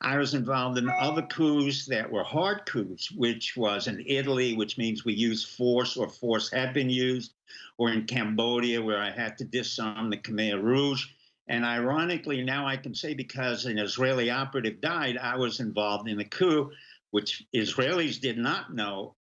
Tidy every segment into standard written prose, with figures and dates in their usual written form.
I was involved in other coups that were hard coups, which was in Italy, which means we use force or force had been used, or in Cambodia, where I had to disarm the Khmer Rouge. And ironically, now I can say because an Israeli operative died, I was involved in a coup, which Israelis did not know,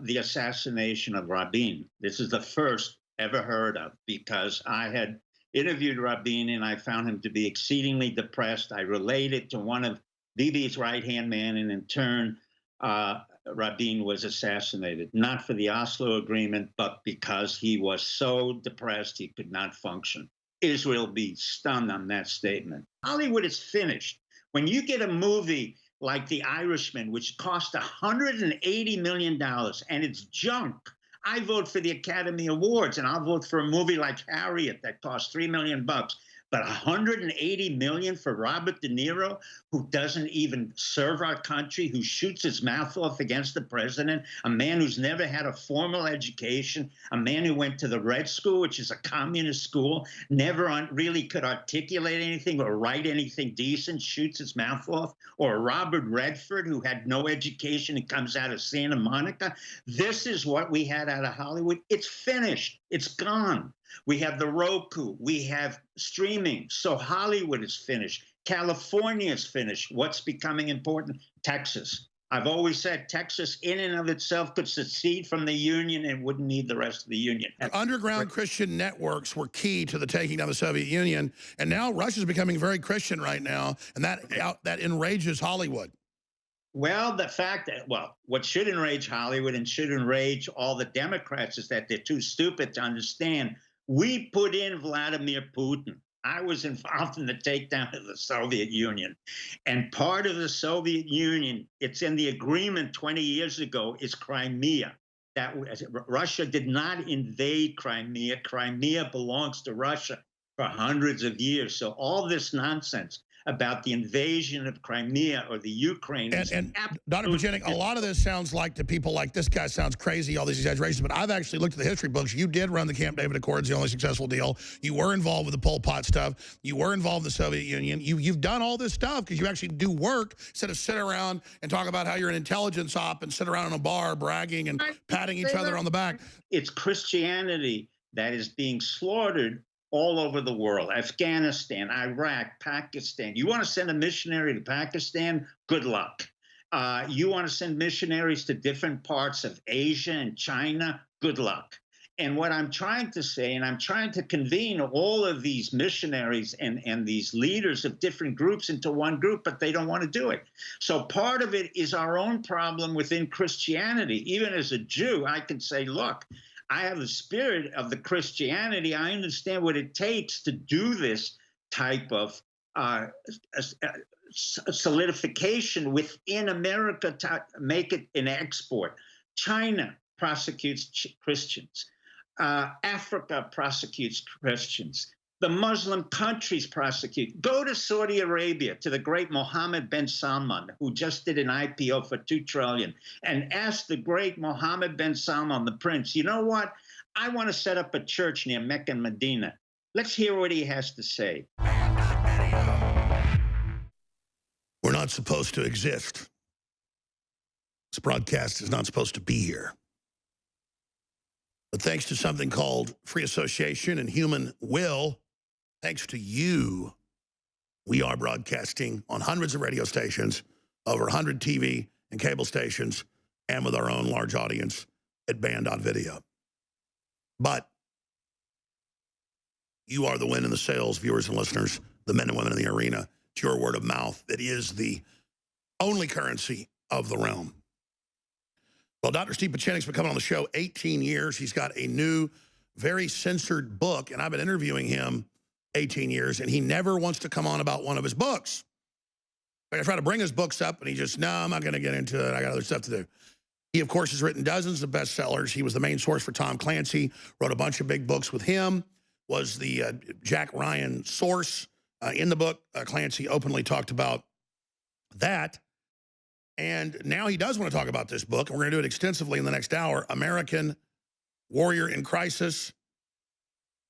the assassination of Rabin. This is the first ever heard of because I had interviewed Rabin and I found him to be exceedingly depressed. I related to one of Bibi's right-hand man, and in turn, Rabin was assassinated, not for the Oslo Agreement, but because he was so depressed he could not function. Israel be stunned on that statement. Hollywood is finished. When you get a movie like The Irishman, which cost $180 million and it's junk, I vote for the Academy Awards, and I'll vote for a movie like Harriet that cost $3 million. But 180 million for Robert De Niro, who doesn't even serve our country, who shoots his mouth off against the president, a man who's never had a formal education, a man who went to the Red School, which is a communist school, never really could articulate anything or write anything decent, shoots his mouth off, or Robert Redford, who had no education and comes out of Santa Monica. This is what we had out of Hollywood. It's finished. It's gone. We have the Roku. We have streaming. So Hollywood is finished. California is finished. What's becoming important? Texas. I've always said Texas in and of itself could secede from the Union and wouldn't need the rest of the Union. Underground Christian networks were key to the taking down the Soviet Union. And now Russia's becoming very Christian right now. And that enrages Hollywood. Well, the fact that, what should enrage Hollywood and should enrage all the Democrats is that they're too stupid to understand. We put in Vladimir Putin. I was involved in the takedown of the Soviet Union. And part of the Soviet Union, it's in the agreement 20 years ago, is Crimea. That Russia did not invade Crimea. Crimea belongs to Russia for hundreds of years. So all this nonsense about the invasion of Crimea or the Ukraine. And Dr. Pachenik, a lot of this sounds like to people like this guy sounds crazy, all these exaggerations, but I've actually looked at the history books. You did run the Camp David Accords, the only successful deal. You were involved with the Pol Pot stuff. You were involved in the Soviet Union. You've done all this stuff because you actually do work instead of sit around and talk about how you're an intelligence op and sit around in a bar bragging and patting each other on the back. It's Christianity that is being slaughtered all over the world. Afghanistan, Iraq, Pakistan. You want to send a missionary to Pakistan? Good luck. You want to send missionaries to different parts of Asia and China? Good luck. And what I'm trying to say, and I'm trying to convene all of these missionaries and these leaders of different groups into one group, but they don't want to do it. So part of it is our own problem within Christianity. Even as a Jew, I can say, look, I have the spirit of the Christianity. I understand what it takes to do this type of solidification within America to make it an export. China prosecutes Christians. Africa prosecutes Christians. The Muslim countries prosecute. Go to Saudi Arabia, to the great Mohammed bin Salman, who just did an IPO for $2 trillion, and ask the great Mohammed bin Salman, the prince, you know what? I want to set up a church near Mecca and Medina. Let's hear what he has to say. We're not supposed to exist. This broadcast is not supposed to be here. But thanks to something called free association and human will, thanks to you, we are broadcasting on hundreds of radio stations, over 100 TV and cable stations, and with our own large audience at band.video. But you are the win in the sales, viewers and listeners, the men and women in the arena. It's your word of mouth that is the only currency of the realm. Well, Dr. Steve Pachenik's been coming on the show 18 years. He's got a new, very censored book, and I've been interviewing him 18 years, and he never wants to come on about one of his books. I try to bring his books up, and he just, no, I'm not going to get into it. I got other stuff to do. He, of course, has written dozens of bestsellers. He was the main source for Tom Clancy, wrote a bunch of big books with him, was the Jack Ryan source in the book. Clancy openly talked about that. And now he does want to talk about this book, and we're going to do it extensively in the next hour, American Warrior in Crisis,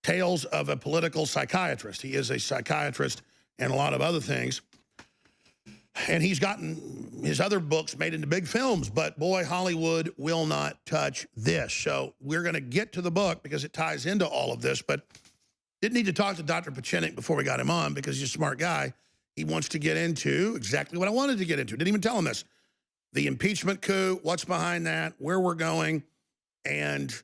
Tales of a Political Psychiatrist. He is a psychiatrist and a lot of other things. And he's gotten his other books made into big films, but boy, Hollywood will not touch this. So we're going to get to the book because it ties into all of this, but didn't need to talk to Dr. Pachinik before we got him on because he's a smart guy. He wants to get into exactly what I wanted to get into. Didn't even tell him this. The impeachment coup, what's behind that, where we're going, and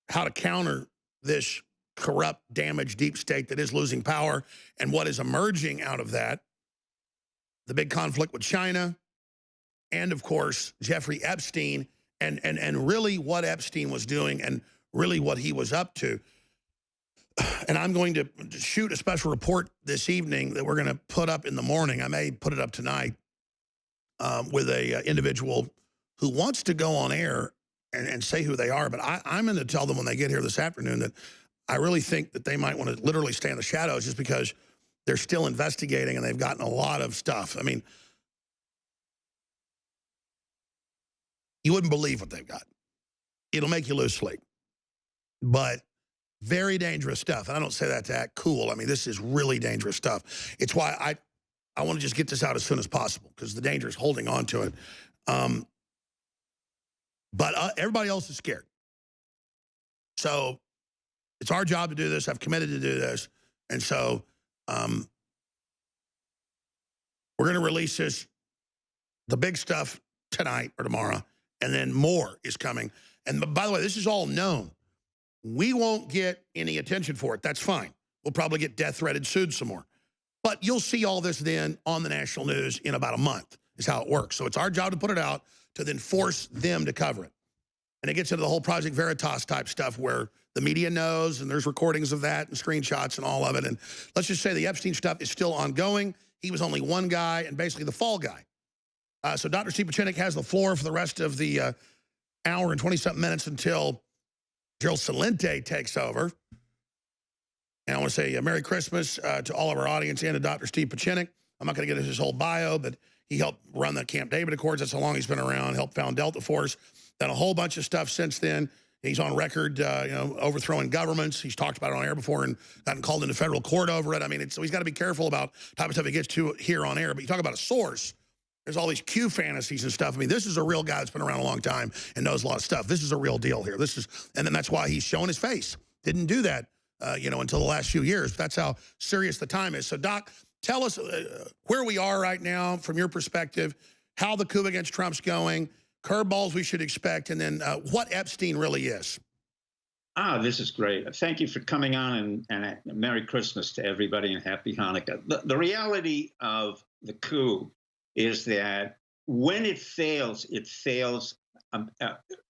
how to counter this corrupt, damaged deep state that is losing power and what is emerging out of that. The big conflict with China, and of course, Jeffrey Epstein, and really what Epstein was doing and really what he was up to. And I'm going to shoot a special report this evening that we're going to put up in the morning. I may put it up tonight with a individual who wants to go on air and say who they are. But I'm going to tell them when they get here this afternoon that I really think that they might want to literally stay in the shadows just because they're still investigating and they've gotten a lot of stuff. I mean, you wouldn't believe what they've got. It'll make you lose sleep. But very dangerous stuff. And I don't say that to act cool. I mean, this is really dangerous stuff. It's why I want to just get this out as soon as possible because the danger is holding on to it. But everybody else is scared. So it's our job to do this. I've committed to do this. And so we're going to release this, the big stuff tonight or tomorrow, and then more is coming. And by the way, this is all known. We won't get any attention for it. That's fine. We'll probably get death threatened, sued some more. But you'll see all this then on the national news in about a month is how it works. So it's our job to put it out to then force them to cover it. And it gets into the whole Project Veritas type stuff where the media knows and there's recordings of that and screenshots and all of it. And let's just say the Epstein stuff is still ongoing. He was only one guy and basically the fall guy. So Dr. Steve Pachinik has the floor for the rest of the hour and 20-something minutes until Gerald Celente takes over. And I want to say Merry Christmas to all of our audience and to Dr. Steve Pachinik. I'm not going to get into his whole bio, but he helped run the Camp David Accords. That's how long he's been around, helped found Delta Force, done a whole bunch of stuff since then. He's on record, overthrowing governments. He's talked about it on air before and gotten called into federal court over it. I mean, so he's got to be careful about the type of stuff he gets to here on air. But you talk about a source. There's all these Q fantasies and stuff. I mean, this is a real guy that's been around a long time and knows a lot of stuff. This is a real deal here. And then that's why he's showing his face. Didn't do that, until the last few years. That's how serious the time is. So, Doc, tell us where we are right now from your perspective, how the coup against Trump's going, curveballs we should expect, and then what Epstein really is. This is great. Thank you for coming on, and Merry Christmas to everybody and Happy Hanukkah. The reality of the coup is that when it fails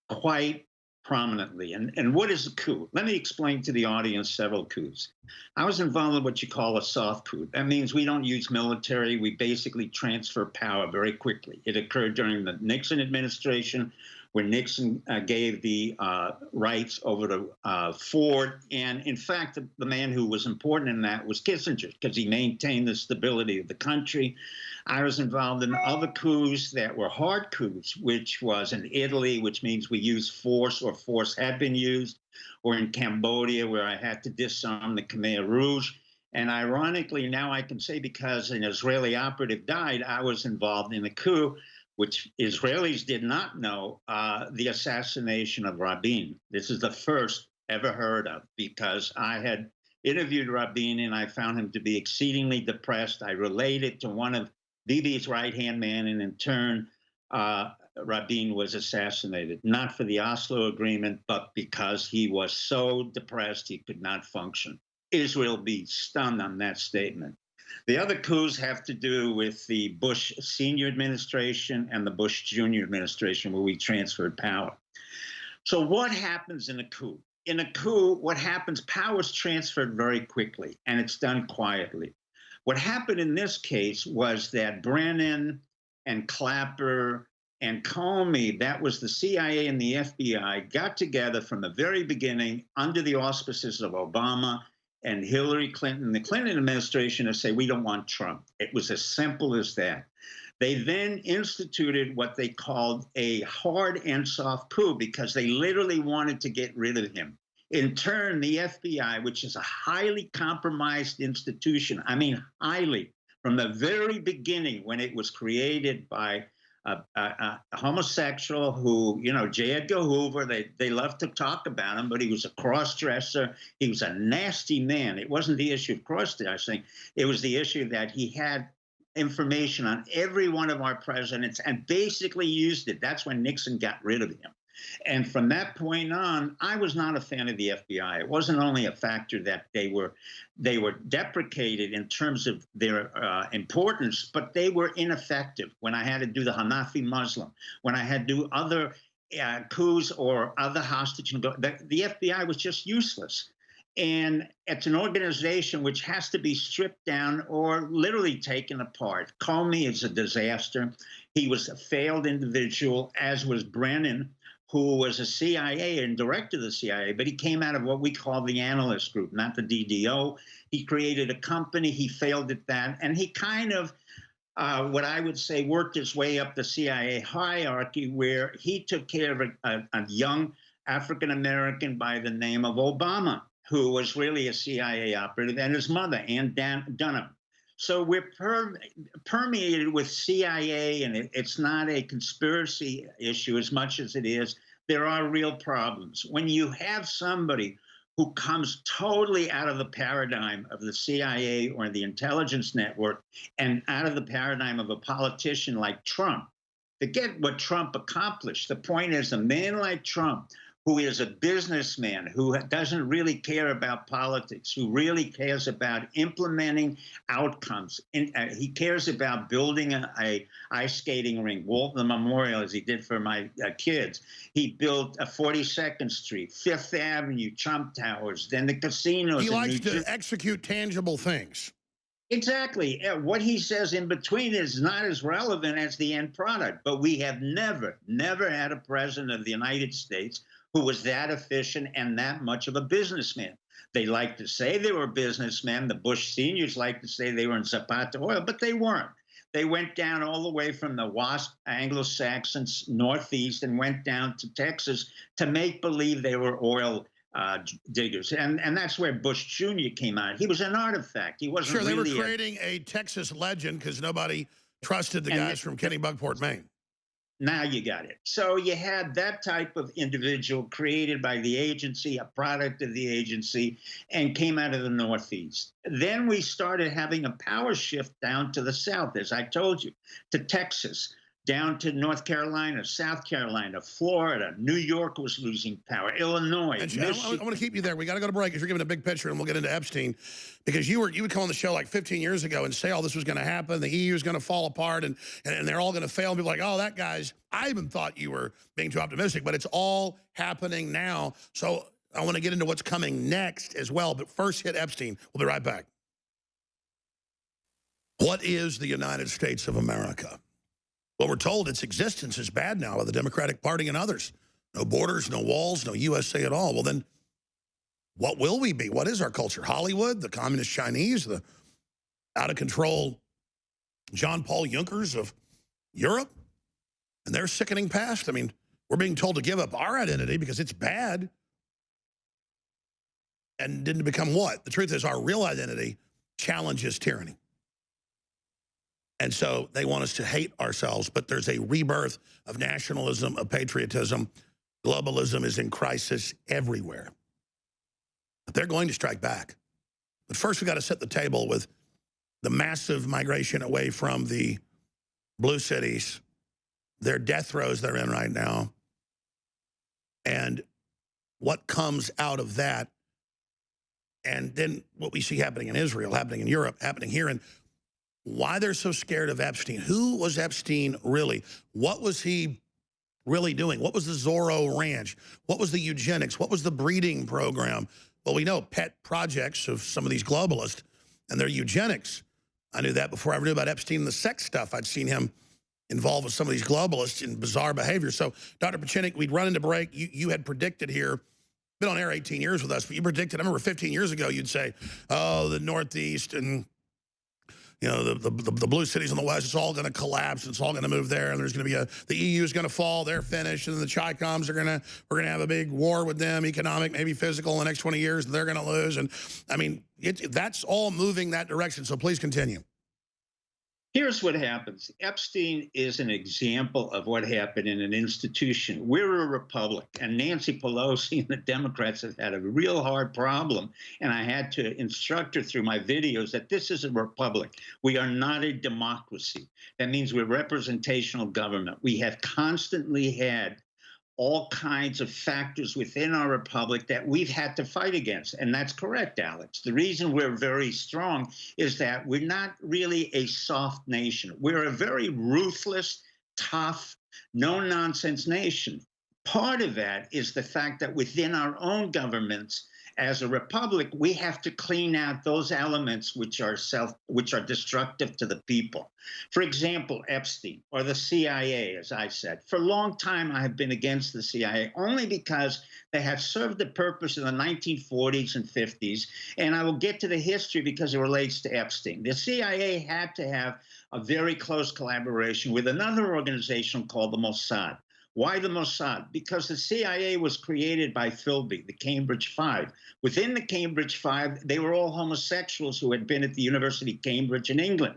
quite prominently. And what is a coup? Let me explain to the audience several coups. I was involved in what you call a soft coup. That means we don't use military. We basically transfer power very quickly. It occurred during the Nixon administration, where Nixon gave the rights over to Ford. And in fact, the man who was important in that was Kissinger, because he maintained the stability of the country. I was involved in other coups that were hard coups, which was in Italy, which means we use force or force had been used, or in Cambodia, where I had to disarm the Khmer Rouge. And ironically, now I can say because an Israeli operative died, I was involved in a coup, which Israelis did not know, the assassination of Rabin. This is the first ever heard of, because I had interviewed Rabin and I found him to be exceedingly depressed. I related to one of Bibi's right-hand man, and in turn, Rabin was assassinated, not for the Oslo Agreement, but because he was so depressed he could not function. Israel be stunned on that statement. The other coups have to do with the Bush senior administration and the Bush junior administration, where we transferred power. So what happens in a coup? In a coup, what happens, power is transferred very quickly, and it's done quietly. What happened in this case was that Brennan and Clapper and Comey, that was the CIA and the FBI, got together from the very beginning under the auspices of Obama and Hillary Clinton, the Clinton administration, to say, we don't want Trump. It was as simple as that. They then instituted what they called a hard and soft coup, because they literally wanted to get rid of him. In turn, the FBI, which is a highly compromised institution, I mean highly, from the very beginning when it was created by a homosexual who, you know, J. Edgar Hoover, they love to talk about him, but he was a cross-dresser. He was a nasty man. It wasn't the issue of cross-dressing. It was the issue that he had information on every one of our presidents and basically used it. That's when Nixon got rid of him. And from that point on, I was not a fan of the FBI. It wasn't only a factor that they were deprecated in terms of their importance, but they were ineffective when I had to do the Hanafi Muslim, when I had to do other coups or other hostage. The FBI was just useless. And it's an organization which has to be stripped down or literally taken apart. Comey is a disaster. He was a failed individual, as was Brennan, who was a CIA and director of the CIA, but he came out of what we call the analyst group, not the DDO. He created a company. He failed at that. And he kind of, what I would say, worked his way up the CIA hierarchy, where he took care of a young African-American by the name of Obama, who was really a CIA operative, and his mother, Ann Dunham. So we're permeated with CIA, and it's not a conspiracy issue as much as it is. There are real problems. When you have somebody who comes totally out of the paradigm of the CIA or the intelligence network and out of the paradigm of a politician like Trump, forget what Trump accomplished. The point is, a man like Trump, who is a businessman, who doesn't really care about politics, who really cares about implementing outcomes. He cares about building a ice skating rink, Walton Memorial, as he did for my kids. He built a 42nd Street, Fifth Avenue, Trump Towers, then the casinos. He likes to execute tangible things. Exactly. What he says in between is not as relevant as the end product. But we have never had a president of the United States who was that efficient and that much of a businessman. They like to say they were businessmen. The Bush seniors like to say they were in Zapata oil, but they weren't. They went down all the way from the WASP Anglo-Saxons Northeast and went down to Texas to make believe they were oil diggers. And that's where Bush Jr. came out. He was an artifact. He wasn't Sure, they really were creating a Texas legend because nobody trusted the guys from Kennebunkport, Maine. Now you got it. So you had that type of individual created by the agency, a product of the agency, and came out of the Northeast. Then we started having a power shift down to the South, as I told you, to Texas, down to North Carolina, South Carolina, Florida. New York was losing power, Illinois. I want to keep you there. We got to go to break because you're giving a big picture, and we'll get into Epstein. Because you would come on the show like 15 years ago and say all this was going to happen, the EU is going to fall apart, and they're all going to fail. And people are like, oh, that guy's, I even thought you were being too optimistic, but it's all happening now. So I want to get into what's coming next as well. But first, hit Epstein. We'll be right back. What is the United States of America? Well, we're told its existence is bad now by the Democratic Party and others. No borders, no walls, no USA at all. Well, then what will we be? What is our culture? Hollywood, the communist Chinese, the out-of-control John Paul Junkers of Europe, and their sickening past? I mean, we're being told to give up our identity because it's bad. And didn't become what? The truth is our real identity challenges tyranny. And so they want us to hate ourselves, but there's a rebirth of nationalism, of patriotism. Globalism is in crisis everywhere. But they're going to strike back. But first, we got to set the table with the massive migration away from the blue cities, their death throes they're in right now, and what comes out of that, and then what we see happening in Israel, happening in Europe, happening here, and why they're so scared of Epstein. Who was Epstein really? What was he really doing? What was the Zorro Ranch? What was the eugenics? What was the breeding program? Well, we know pet projects of some of these globalists and their eugenics. I knew that before I ever knew about Epstein and the sex stuff. I'd seen him involved with some of these globalists in bizarre behavior. So, Dr. Pachinik, we'd run into break. You had predicted here, been on air 18 years with us, but you predicted, I remember 15 years ago, you'd say, oh, the Northeast and you know, the blue cities in the West, it's all going to collapse. It's all going to move there. And there's going to be the EU is going to fall. They're finished. And the Chi-Coms we're going to have a big war with them, economic, maybe physical in the next 20 years. They're going to lose. And I mean, that's all moving that direction. So please continue. Here's what happens. Epstein is an example of what happened in an institution. We're a republic, and Nancy Pelosi and the Democrats have had a real hard problem. And I had to instruct her through my videos that this is a republic. We are not a democracy. That means we're representational government. We have constantly had all kinds of factors within our republic that we've had to fight against. And that's correct, Alex. The reason we're very strong is that we're not really a soft nation. We're a very ruthless, tough, no nonsense nation. Part of that is the fact that within our own governments, as a republic, we have to clean out those elements which are destructive to the people. For example, Epstein or the CIA, as I said. For a long time, I have been against the CIA only because they have served the purpose in the 1940s and 50s. And I will get to the history because it relates to Epstein. The CIA had to have a very close collaboration with another organization called the Mossad. Why the Mossad? Because the CIA was created by Philby, the Cambridge Five. Within the Cambridge Five, they were all homosexuals who had been at the University of Cambridge in England.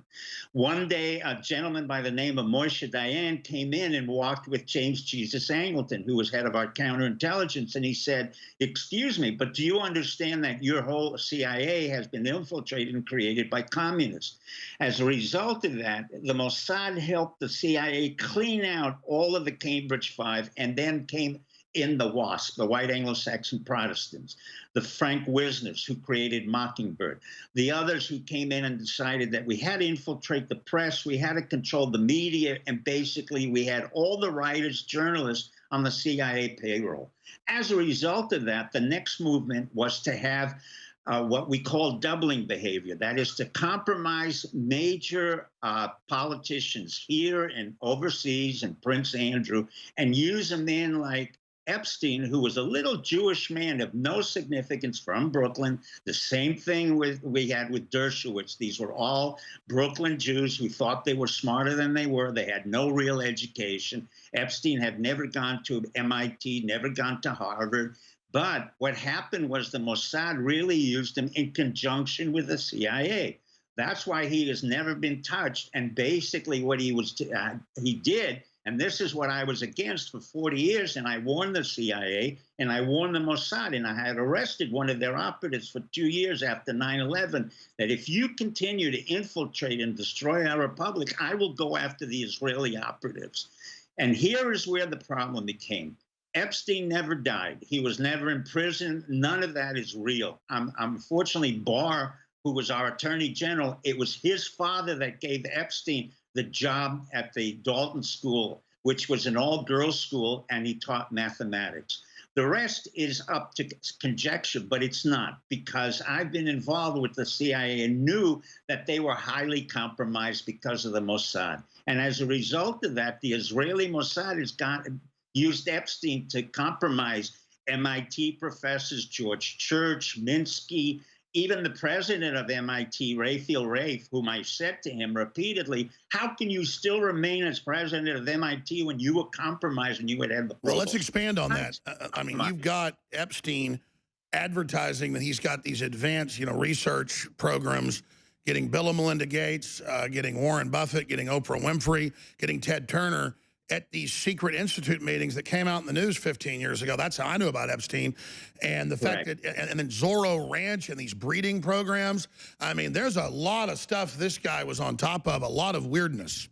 One day, a gentleman by the name of Moshe Dayan came in and walked with James Jesus Angleton, who was head of our counterintelligence, and he said, "Excuse me, but do you understand that your whole CIA has been infiltrated and created by communists?" As a result of that, the Mossad helped the CIA clean out all of the Cambridge Five, and then came in the WASP, the White Anglo-Saxon Protestants, the Frank Wisners who created Mockingbird, the others who came in and decided that we had to infiltrate the press, we had to control the media, and basically we had all the writers, journalists on the CIA payroll. As a result of that, the next movement was to have what we call doubling behavior. That is to compromise major politicians here and overseas and Prince Andrew and use them in like Epstein, who was a little Jewish man of no significance from Brooklyn. The same thing we had with Dershowitz. These were all Brooklyn Jews who thought they were smarter than they were. They had no real education. Epstein had never gone to MIT, never gone to Harvard. But what happened was the Mossad really used him in conjunction with the CIA. That's why he has never been touched. And basically what he did, and this is what I was against for 40 years, and I warned the CIA and I warned the Mossad, and I had arrested one of their operatives for 2 years after 9/11, that if you continue to infiltrate and destroy our republic, I will go after the Israeli operatives. And here is where the problem became. Epstein never died. He was never in prison. None of that is real. Unfortunately, Barr, who was our attorney general, it was his father that gave Epstein the job at the Dalton School, which was an all-girls school, and he taught mathematics. The rest is up to conjecture, but it's not, because I've been involved with the CIA and knew that they were highly compromised because of the Mossad. And as a result of that, the Israeli Mossad has used Epstein to compromise MIT professors, George Church, Minsky, even the president of MIT, Raphael Rafe, whom I said to him repeatedly, how can you still remain as president of MIT when you were compromised and you would have the Well, let's expand on that. I mean, you've got Epstein advertising that he's got these advanced, research programs, getting Bill and Melinda Gates, getting Warren Buffett, getting Oprah Winfrey, getting Ted Turner at these secret institute meetings that came out in the news 15 years ago. That's how I knew about Epstein. And the fact that, and then Zorro Ranch and these breeding programs. I mean, there's a lot of stuff this guy was on top of, a lot of weirdness.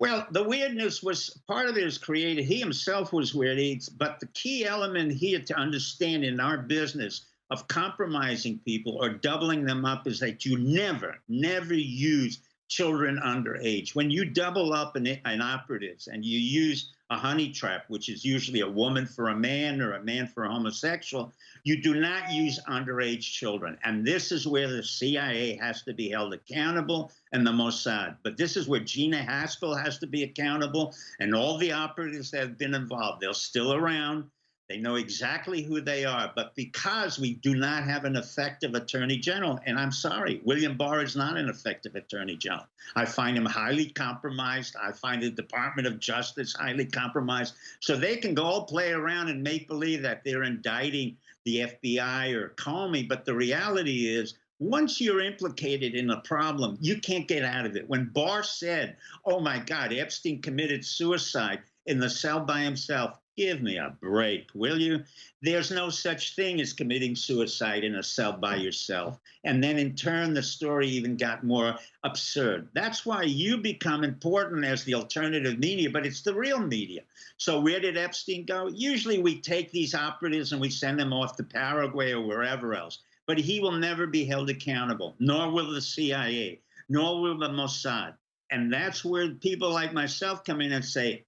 Well, the weirdness was, part of it is created. He himself was weird, but the key element here to understand in our business of compromising people or doubling them up is that you never use children underage. When you double up an operatives and you use a honey trap, which is usually a woman for a man or a man for a homosexual, you do not use underage children. And this is where the CIA has to be held accountable and the Mossad. But this is where Gina Haspel has to be accountable and all the operatives that have been involved. They're still around. They know exactly who they are, but because we do not have an effective attorney general, and I'm sorry, William Barr is not an effective attorney general. I find him highly compromised. I find the Department of Justice highly compromised. So they can go all play around and make believe that they're indicting the FBI or Comey, but the reality is Once you're implicated in a problem, you can't get out of it. When Barr said, oh my God, Epstein committed suicide in the cell by himself, give me a break, will you? There's no such thing as committing suicide in a cell by yourself. And then in turn, the story even got more absurd. That's why you become important as the alternative media, but it's the real media. So where did Epstein go? Usually we take these operatives and we send them off to Paraguay or wherever else. But he will never be held accountable, nor will the CIA, nor will the Mossad. And that's where people like myself come in and say,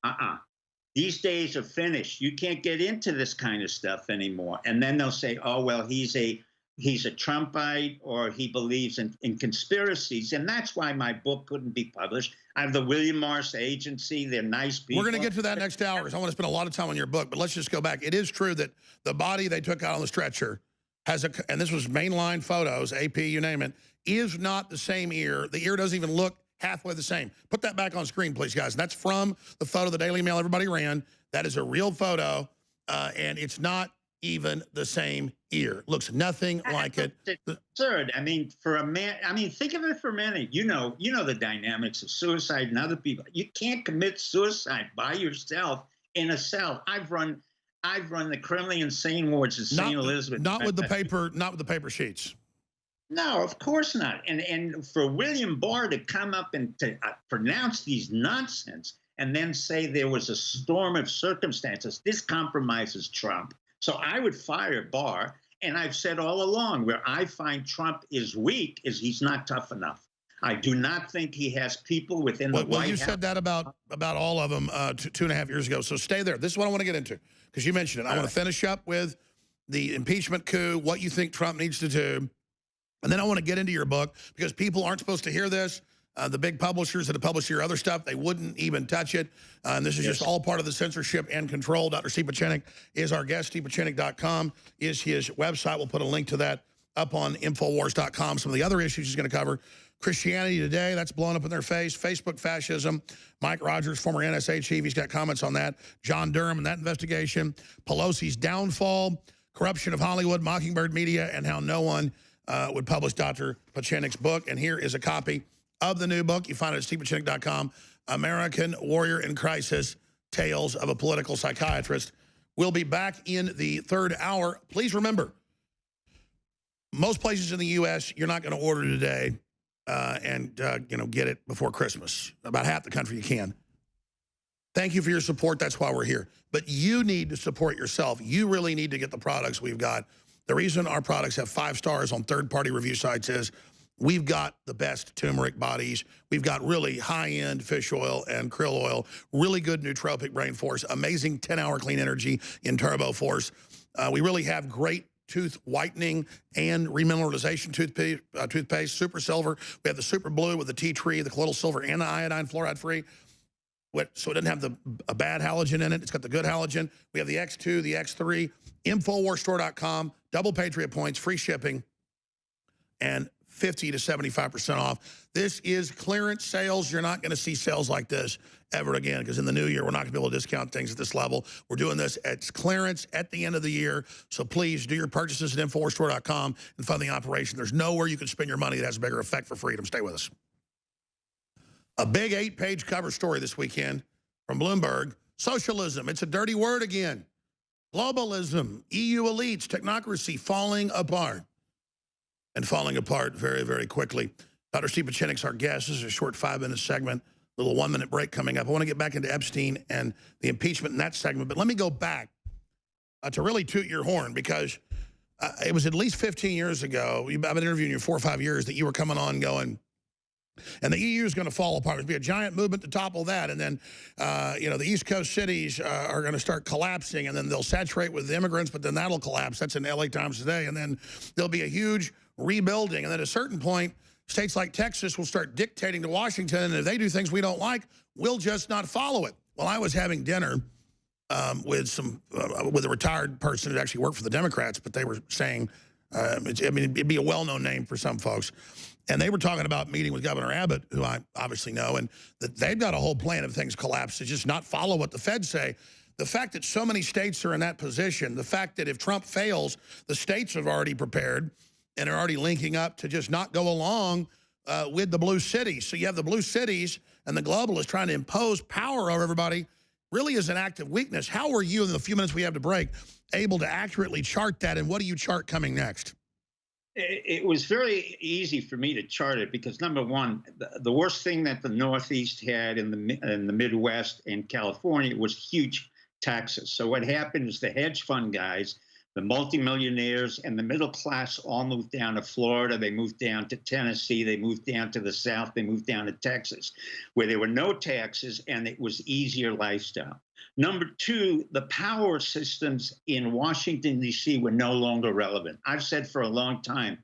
these days are finished. You can't get into this kind of stuff anymore. And then they'll say, oh, well, he's a Trumpite, or he believes in conspiracies. And that's why my book couldn't be published. I have the William Morris Agency. They're nice people. We're going to get to that next hour, because I want to spend a lot of time on your book. But let's just go back. It is true that the body they took out on the stretcher has a, and this was mainline photos, AP, you name it, is not the same ear. The ear doesn't even look halfway the same. Put that back on screen, please, guys. And that's from the photo the Daily Mail everybody ran. That is a real photo, and it's not even the same ear. Looks nothing like it. It's absurd. I mean, for a man, I mean, think of it for a minute. You know the dynamics of suicide and other people. You can't commit suicide by yourself in a cell. I've run the criminally insane wards at St. Elizabeth. Not with the paper sheets. No, of course not. And for William Barr to come up and to pronounce these nonsense and then say there was a storm of circumstances, this compromises Trump. So I would fire Barr. And I've said all along, where I find Trump is weak is he's not tough enough. I do not think he has people within the White House. Well, you said that about all of them 2.5 years ago. So stay there. This is what I want to get into, because you mentioned it. I want to finish up with the impeachment coup, what you think Trump needs to do. And then I want to get into your book, because people aren't supposed to hear this. The big publishers that have published your other stuff, they wouldn't even touch it. And this is just all part of the censorship and control. Dr. Steve Pieczenik is our guest. StevePieczenik.com is his website. We'll put a link to that up on Infowars.com. Some of the other issues he's going to cover. Christianity Today, that's blown up in their face. Facebook fascism. Mike Rogers, former NSA chief, he's got comments on that. John Durham and that investigation. Pelosi's downfall. Corruption of Hollywood, Mockingbird Media, and how no one would publish Dr. Pieczenik's book. And here is a copy of the new book. You find it at StevePieczenik.com. American Warrior in Crisis, Tales of a Political Psychiatrist. We'll be back in the third hour. Please remember, most places in the U.S., you're not going to order today and get it before Christmas. About half the country you can. Thank you for your support. That's why we're here. But you need to support yourself. You really need to get the products we've got. The reason our products have 5 stars on third-party review sites is we've got the best turmeric bodies. We've got really high-end fish oil and krill oil, really good nootropic brain force, amazing 10-hour clean energy in Turbo Force. We really have great tooth whitening and remineralization toothpaste, Super Silver. We have the Super Blue with the tea tree, the colloidal silver, and the iodine, fluoride-free. So it doesn't have a bad halogen in it. It's got the good halogen. We have the X2, the X3, InfoWarsStore.com, double Patriot points, free shipping, and 50 to 75% off. This is clearance sales. You're not going to see sales like this ever again, because in the new year, we're not going to be able to discount things at this level. We're doing this at clearance at the end of the year. So please do your purchases at InfoWarsStore.com and fund the operation. There's nowhere you can spend your money that has a bigger effect for freedom. Stay with us. A big 8-page cover story this weekend from Bloomberg. Socialism, it's a dirty word again. Globalism, EU elites, technocracy falling apart. And falling apart very, very quickly. Dr. Steve Pieczenik's our guest. This is a short 5-minute segment, little 1-minute break coming up. I want to get back into Epstein and the impeachment in that segment. But let me go back to really toot your horn, because it was at least 15 years ago, I've been interviewing you 4 or 5 years, that you were coming on going, and the EU is going to fall apart. There's going to be a giant movement to topple that. And then, the East Coast cities are going to start collapsing, and then they'll saturate with immigrants, but then that'll collapse. That's in LA Times today. And then there'll be a huge rebuilding. And then at a certain point, states like Texas will start dictating to Washington. And if they do things we don't like, we'll just not follow it. Well, I was having dinner with a retired person who actually worked for the Democrats, but they were saying, it'd be a well-known name for some folks. And they were talking about meeting with Governor Abbott, who I obviously know, and that they've got a whole plan if things collapse to just not follow what the feds say. The fact that so many states are in that position, the fact that if Trump fails, the states have already prepared, and are already linking up to just not go along with the blue cities. So you have the blue cities and the globalists trying to impose power over everybody. Really is an act of weakness. How are you, in the few minutes we have to break, able to accurately chart that, and what do you chart coming next? It was very easy for me to chart it because, number one, the worst thing that the Northeast had in the Midwest and California was huge taxes. So what happened is the hedge fund guys, the multimillionaires, and the middle class all moved down to Florida. They moved down to Tennessee. They moved down to the South. They moved down to Texas, where there were no taxes and it was easier lifestyle. Number two, the power systems in Washington, D.C. were no longer relevant. I've said for a long time,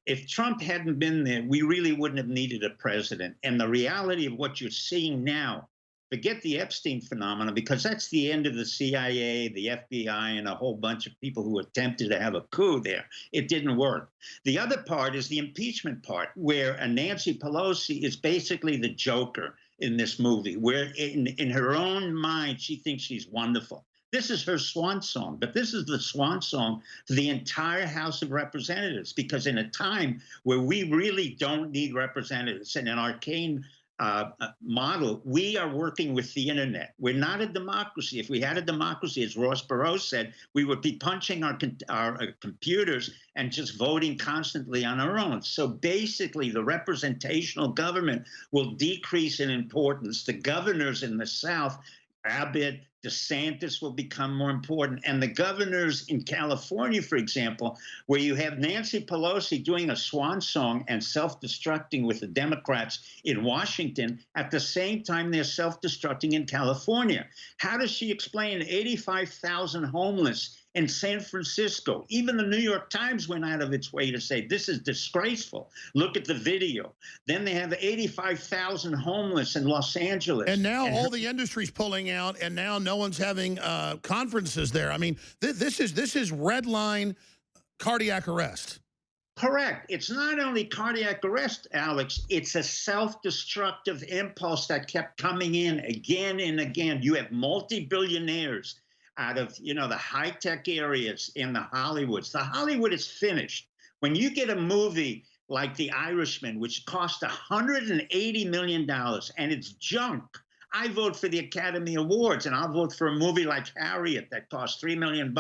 if Trump hadn't been there, we really wouldn't have needed a president. And the reality of what you're seeing now, forget the Epstein phenomenon, because that's the end of the CIA, the FBI, and a whole bunch of people who attempted to have a coup there. It didn't work. The other part is the impeachment part, where a Nancy Pelosi is basically the Joker in this movie, where in her own mind, she thinks she's wonderful. This is her swan song, but this is the swan song for the entire House of Representatives, because in a time where we really don't need representatives, in an arcane model, we are working with the internet. We're not a democracy. If we had a democracy, as Ross Perot said, we would be punching our computers and just voting constantly on our own. So basically, the representational government will decrease in importance. The governors in the South, Abbott, DeSantis, will become more important. And the governors in California, for example, where you have Nancy Pelosi doing a swan song and self-destructing with the Democrats in Washington, at the same time they're self-destructing in California. How does she explain 85,000 homeless in San Francisco? Even the New York Times went out of its way to say, this is disgraceful. Look at the video. Then they have 85,000 homeless in Los Angeles. And now all the industry's pulling out, and now no one's having conferences there. I mean, this is red line cardiac arrest. Correct. It's not only cardiac arrest, Alex, it's a self-destructive impulse that kept coming in again and again. You have multi-billionaires out of, the high-tech areas in the Hollywoods. The Hollywood is finished. When you get a movie like The Irishman, which cost $180 million, and it's junk, I vote for the Academy Awards, and I'll vote for a movie like Harriet that cost $3 million.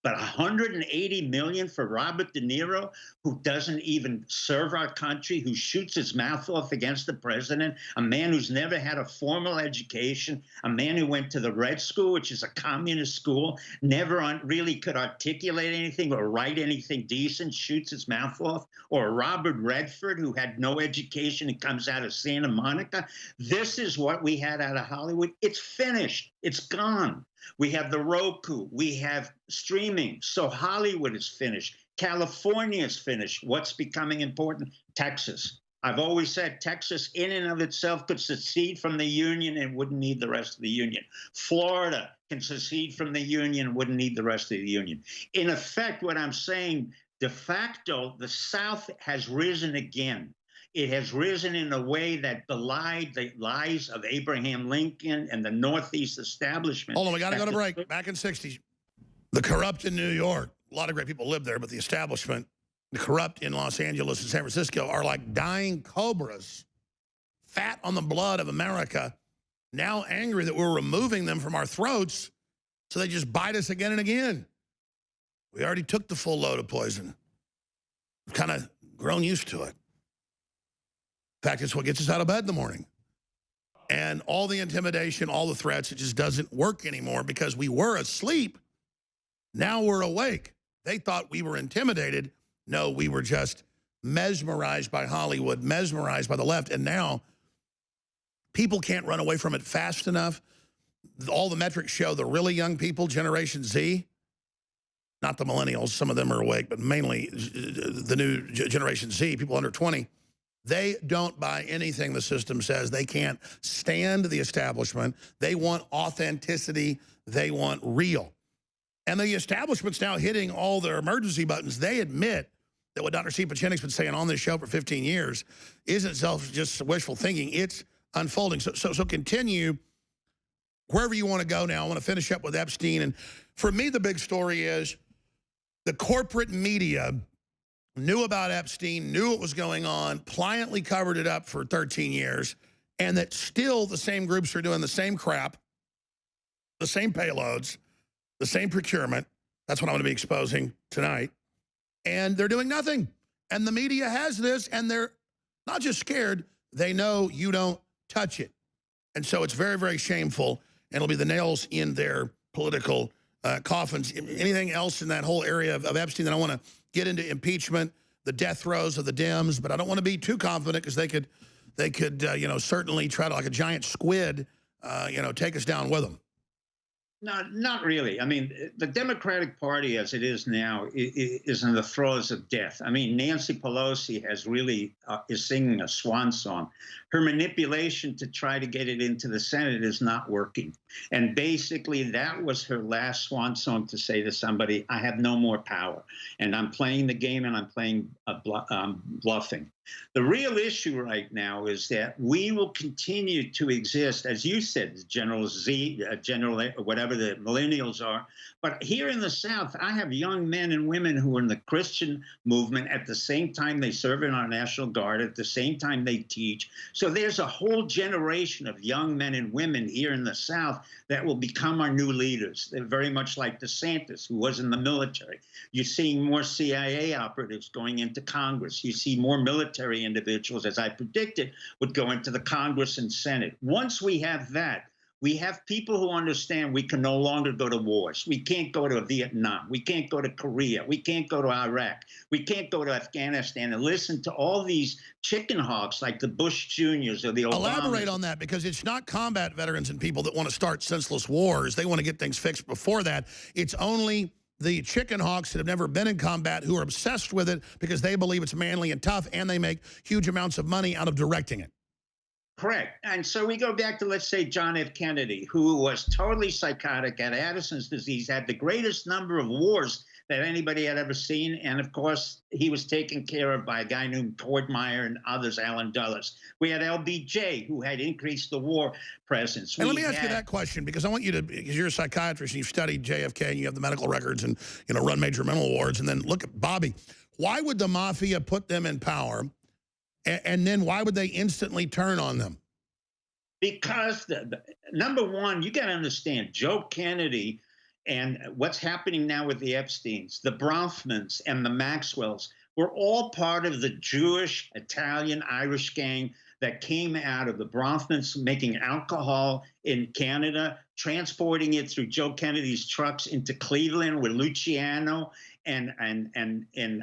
But $180 million for Robert De Niro, who doesn't even serve our country, who shoots his mouth off against the president, a man who's never had a formal education, a man who went to the Red School, which is a communist school, never really could articulate anything or write anything decent, shoots his mouth off, or Robert Redford, who had no education and comes out of Santa Monica. This is what we had out of Hollywood. It's finished. It's gone. We have the Roku. We have streaming. So Hollywood is finished. California is finished. What's becoming important? Texas. I've always said Texas in and of itself could secede from the Union and wouldn't need the rest of the Union. Florida can secede from the Union and wouldn't need the rest of the Union. In effect, what I'm saying, de facto, the South has risen again. It has risen in a way that belied the lies of Abraham Lincoln and the Northeast establishment. Hold on, we got to go to break. Back in 60s. The corrupt in New York, a lot of great people live there, but the establishment, the corrupt in Los Angeles and San Francisco are like dying cobras, fat on the blood of America, now angry that we're removing them from our throats, so they just bite us again and again. We already took the full load of poison. We've kind of grown used to it. In fact, it's what gets us out of bed in the morning. And all the intimidation, all the threats, it just doesn't work anymore because we were asleep. Now we're awake. They thought we were intimidated. No, we were just mesmerized by Hollywood, mesmerized by the left. And now people can't run away from it fast enough. All the metrics show the really young people, Generation Z, not the millennials, some of them are awake, but mainly the new Generation Z, people under 20, they don't buy anything the system says. They can't stand the establishment. They want authenticity. They want real. And the establishment's now hitting all their emergency buttons. They admit that what Dr. Steve Pachinik's been saying on this show for 15 years isn't just wishful thinking. It's unfolding. So continue wherever you want to go now. I want to finish up with Epstein. And for me, the big story is the corporate media knew about Epstein, knew what was going on, pliantly covered it up for 13 years, and that still the same groups are doing the same crap, the same payloads, the same procurement. That's what I'm going to be exposing tonight. And they're doing nothing. And the media has this, and they're not just scared, they know you don't touch it. And so it's very, very shameful, and it'll be the nails in their political coffins. Anything else in that whole area of Epstein that I want to get into? Impeachment, the death throes of the Dems, but I don't want to be too confident because they could certainly try to, like a giant squid, take us down with them. No, not really. I mean, the Democratic Party, as it is now, is in the throes of death. I mean, Nancy Pelosi has really is singing a swan song. Her manipulation to try to get it into the Senate is not working. And basically, that was her last swan song to say to somebody, I have no more power. And I'm playing the game, and I'm playing bluffing. The real issue right now is that we will continue to exist, as you said, General Z, General whatever the millennials are. But here in the South, I have young men and women who are in the Christian movement at the same time they serve in our National Guard, at the same time they teach. So there's a whole generation of young men and women here in the South that will become our new leaders. They're very much like DeSantis, who was in the military. You're seeing more CIA operatives going into Congress. You see more military individuals, as I predicted, would go into the Congress and Senate. Once we have that, we have people who understand we can no longer go to wars. We can't go to Vietnam. We can't go to Korea. We can't go to Iraq. We can't go to Afghanistan and listen to all these chicken hawks like the Bush Juniors or the Obamas. Elaborate on that, because it's not combat veterans and people that want to start senseless wars. They want to get things fixed before that. It's only the chicken hawks that have never been in combat who are obsessed with it because they believe it's manly and tough, and they make huge amounts of money out of directing it. Correct. And so we go back to, let's say, John F. Kennedy, who was totally psychotic, had Addison's disease, had the greatest number of wars that anybody had ever seen. And of course, he was taken care of by a guy named Cordmeyer and others, Allen Dulles. We had LBJ, who had increased the war presence. And let me ask you that question, because I want you to, because you're a psychiatrist and you've studied JFK and you have the medical records and, run major mental wards. And then look at Bobby. Why would the mafia put them in power? And then why would they instantly turn on them? Because number one, you got to understand, Joe Kennedy and what's happening now with the Epsteins, the Bronfmans and the Maxwells were all part of the Jewish, Italian, Irish gang that came out of the Bronfmans making alcohol in Canada, transporting it through Joe Kennedy's trucks into Cleveland, where Luciano and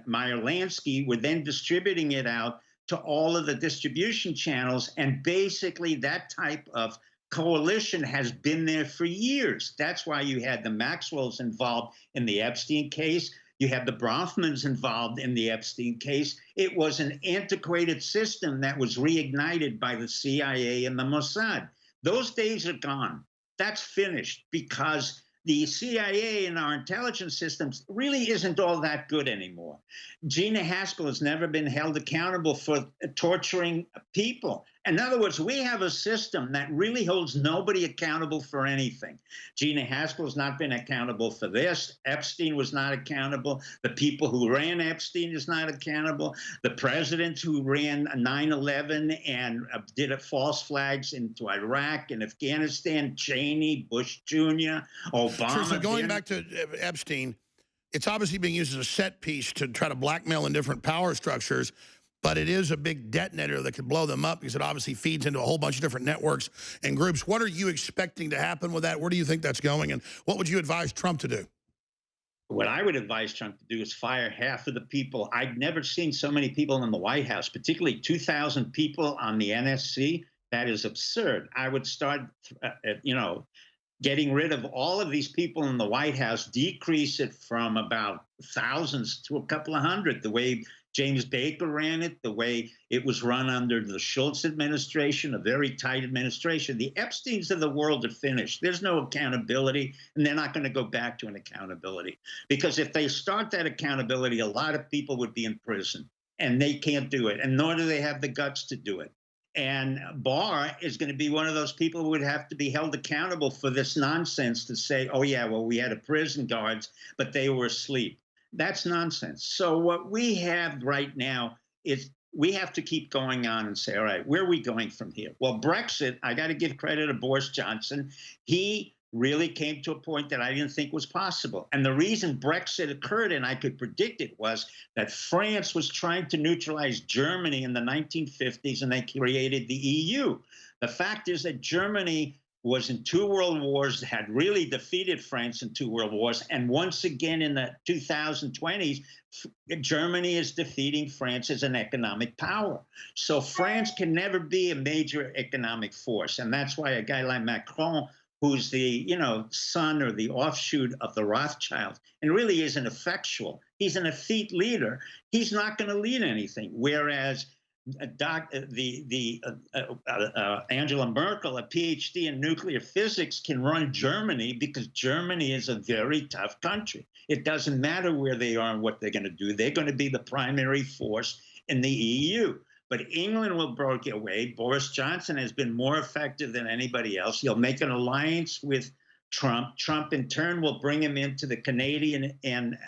Meyer Lansky were then distributing it out to all of the distribution channels. And basically that type of coalition has been there for years. That's why you had the Maxwells involved in the Epstein case. You had the Bronfmans involved in the Epstein case. It was an antiquated system that was reignited by the CIA and the Mossad. Those days are gone. That's finished, because the CIA and our intelligence systems really isn't all that good anymore. Gina Haspel has never been held accountable for torturing people. In other words, we have a system that really holds nobody accountable for anything. Gina Haspel has not been accountable for this. Epstein was not accountable. The people who ran Epstein is not accountable. The presidents who ran 9/11 and did false flags into Iraq and Afghanistan, Cheney, Bush Jr., Obama. Sure, so going back to Epstein, it's obviously being used as a set piece to try to blackmail in different power structures, but it is a big detonator that could blow them up, because it obviously feeds into a whole bunch of different networks and groups. What are you expecting to happen with that? Where do you think that's going? And what would you advise Trump to do? What I would advise Trump to do is fire half of the people. I've never seen so many people in the White House, particularly 2,000 people on the NSC. That is absurd. I would start, getting rid of all of these people in the White House, decrease it from about thousands to a couple of hundred, the way James Baker ran it, the way it was run under the Schultz administration, a very tight administration. The Epsteins of the world are finished. There's no accountability, and they're not going to go back to an accountability. Because if they start that accountability, a lot of people would be in prison, and they can't do it, and nor do they have the guts to do it. And Barr is going to be one of those people who would have to be held accountable for this nonsense to say, oh, yeah, well, we had a prison guards, but they were asleep. That's nonsense. So what we have right now is we have to keep going on and say, all right, where are we going from here? Well, Brexit, I got to give credit to Boris Johnson. He really came to a point that I didn't think was possible. And the reason Brexit occurred, and I could predict it, was that France was trying to neutralize Germany in the 1950s, and they created the EU. The fact is that Germany was in two world wars, had really defeated France in two world wars. And once again in the 2020s, Germany is defeating France as an economic power. So France can never be a major economic force. And that's why a guy like Macron, who's the son or the offshoot of the Rothschilds, and really isn't effectual. He's an effete leader. He's not going to lead anything. Whereas Angela Merkel, a PhD in nuclear physics, can run Germany because Germany is a very tough country. It doesn't matter where they are and what they're going to do. They're going to be the primary force in the EU. But England will break away. Boris Johnson has been more effective than anybody else. He'll make an alliance with Trump. Trump, in turn, will bring him into the Canadian and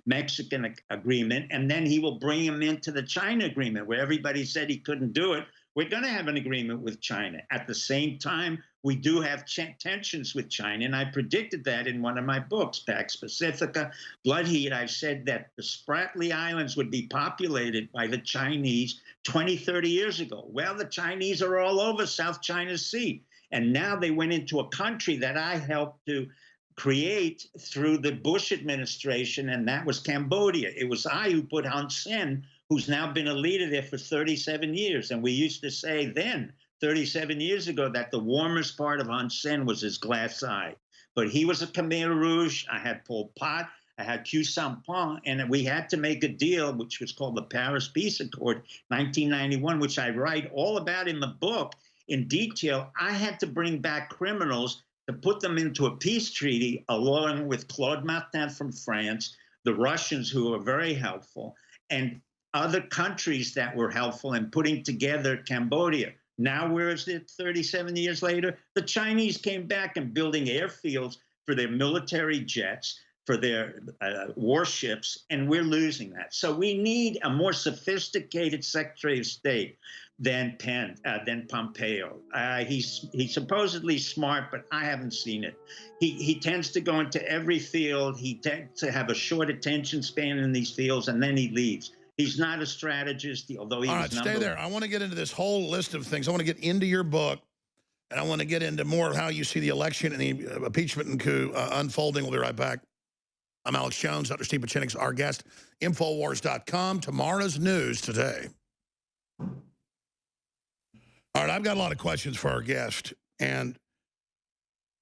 Mexican agreement, and then he will bring him into the China agreement, where everybody said he couldn't do it. We're going to have an agreement with China. At the same time, we do have tensions with China, and I predicted that in one of my books, Pax Pacifica, Blood Heat. I said that the Spratly Islands would be populated by the Chinese 20, 30 years ago. Well, the Chinese are all over South China Sea. And now they went into a country that I helped to create through the Bush administration, and that was Cambodia. It was I who put Hun Sen, who's now been a leader there for 37 years. And we used to say then, 37 years ago, that the warmest part of Hun Sen was his glass eye. But he was a Khmer Rouge. I had Pol Pot. I had Khieu Samphan, and we had to make a deal, which was called the Paris Peace Accord, 1991, which I write all about in the book in detail. I had to bring back criminals to put them into a peace treaty, along with Claude Martin from France, the Russians, who were very helpful, and other countries that were helpful in putting together Cambodia. Now, where is it 37 years later? The Chinese came back and building airfields for their military jets, for their warships, and we're losing that. So we need a more sophisticated Secretary of State than Pompeo. He's supposedly smart, but I haven't seen it. He tends to go into every field. He tends to have a short attention span in these fields, and then he leaves. He's not a strategist, although he's all right, stay there. I want to get into this whole list of things. I want to get into your book, and I want to get into more of how you see the election and the impeachment and coup unfolding. We'll be right back. I'm Alex Jones. Dr. Steve Pieczenik's our guest. Infowars.com. Tomorrow's news today. All right, I've got a lot of questions for our guest. And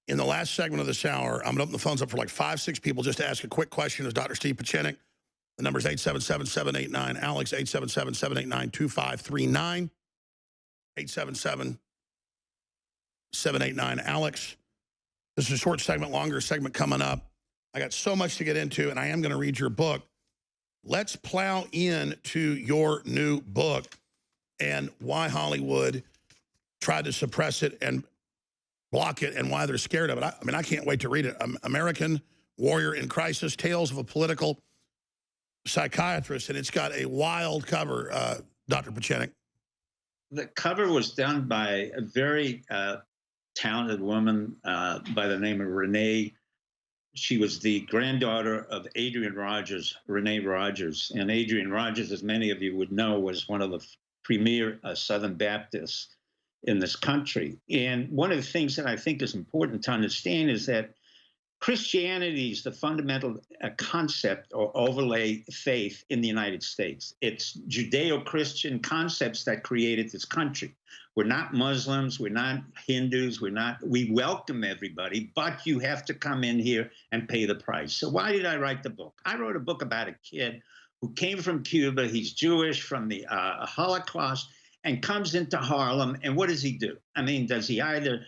in the last segment of this hour, I'm going to open the phones up for like 5, 6 people just to ask a quick question of Dr. Steve Pieczenik. The number is 877-789-ALEX, 877-789-2539, 877-789-ALEX. This is a short segment, longer segment coming up. I got so much to get into, and I am going to read your book. Let's plow into your new book and why Hollywood tried to suppress it and block it and why they're scared of it. I mean, I can't wait to read it. American Warrior in Crisis, Tales of a Political Psychiatrist, and it's got a wild cover, Dr. Pieczenik. The cover was done by a very talented woman by the name of Renee. She was the granddaughter of Adrian Rogers, Renee Rogers. And Adrian Rogers, as many of you would know, was one of the premier Southern Baptists in this country. And one of the things that I think is important to understand is that Christianity is the fundamental concept or overlay faith in the United States. It's Judeo-Christian concepts that created this country. We're not Muslims, we're not Hindus, we welcome everybody, but you have to come in here and pay the price. So why did I write the book? I wrote a book about a kid who came from Cuba. He's Jewish from the Holocaust and comes into Harlem. And what does he do? I mean, does he either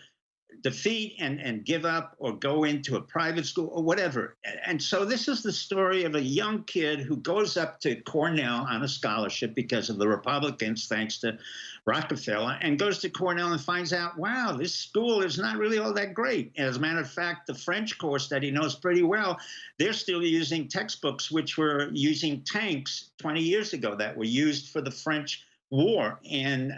defeat and give up or go into a private school or whatever. And so this is the story of a young kid who goes up to Cornell on a scholarship because of the Republicans, thanks to Rockefeller, and goes to Cornell and finds out, wow, this school is not really all that great. As a matter of fact, the French course that he knows pretty well, they're still using textbooks which were using tanks 20 years ago that were used for the French war, and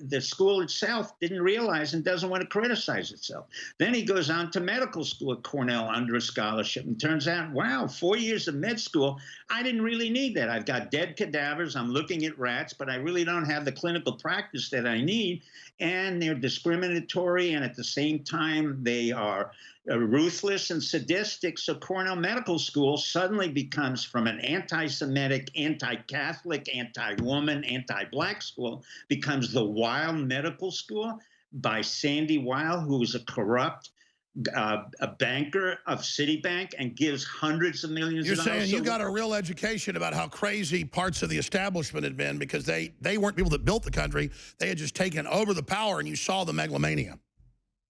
the school itself didn't realize and doesn't want to criticize itself. Then he goes on to medical school at Cornell under a scholarship, and turns out, wow, 4 years of med school, I didn't really need that. I've got dead cadavers, I'm looking at rats, but I really don't have the clinical practice that I need, and they're discriminatory, and at the same time, they are ruthless and sadistic. So Cornell Medical School suddenly becomes, from an anti-Semitic, anti-Catholic, anti-woman, anti-black school, becomes the Weil Medical School by Sandy Weil, who was a corrupt a banker of Citibank and gives hundreds of millions You're of dollars. saying you got a real education about how crazy parts of the establishment had been, because they weren't people that built the country. They had just taken over the power, and you saw the megalomania.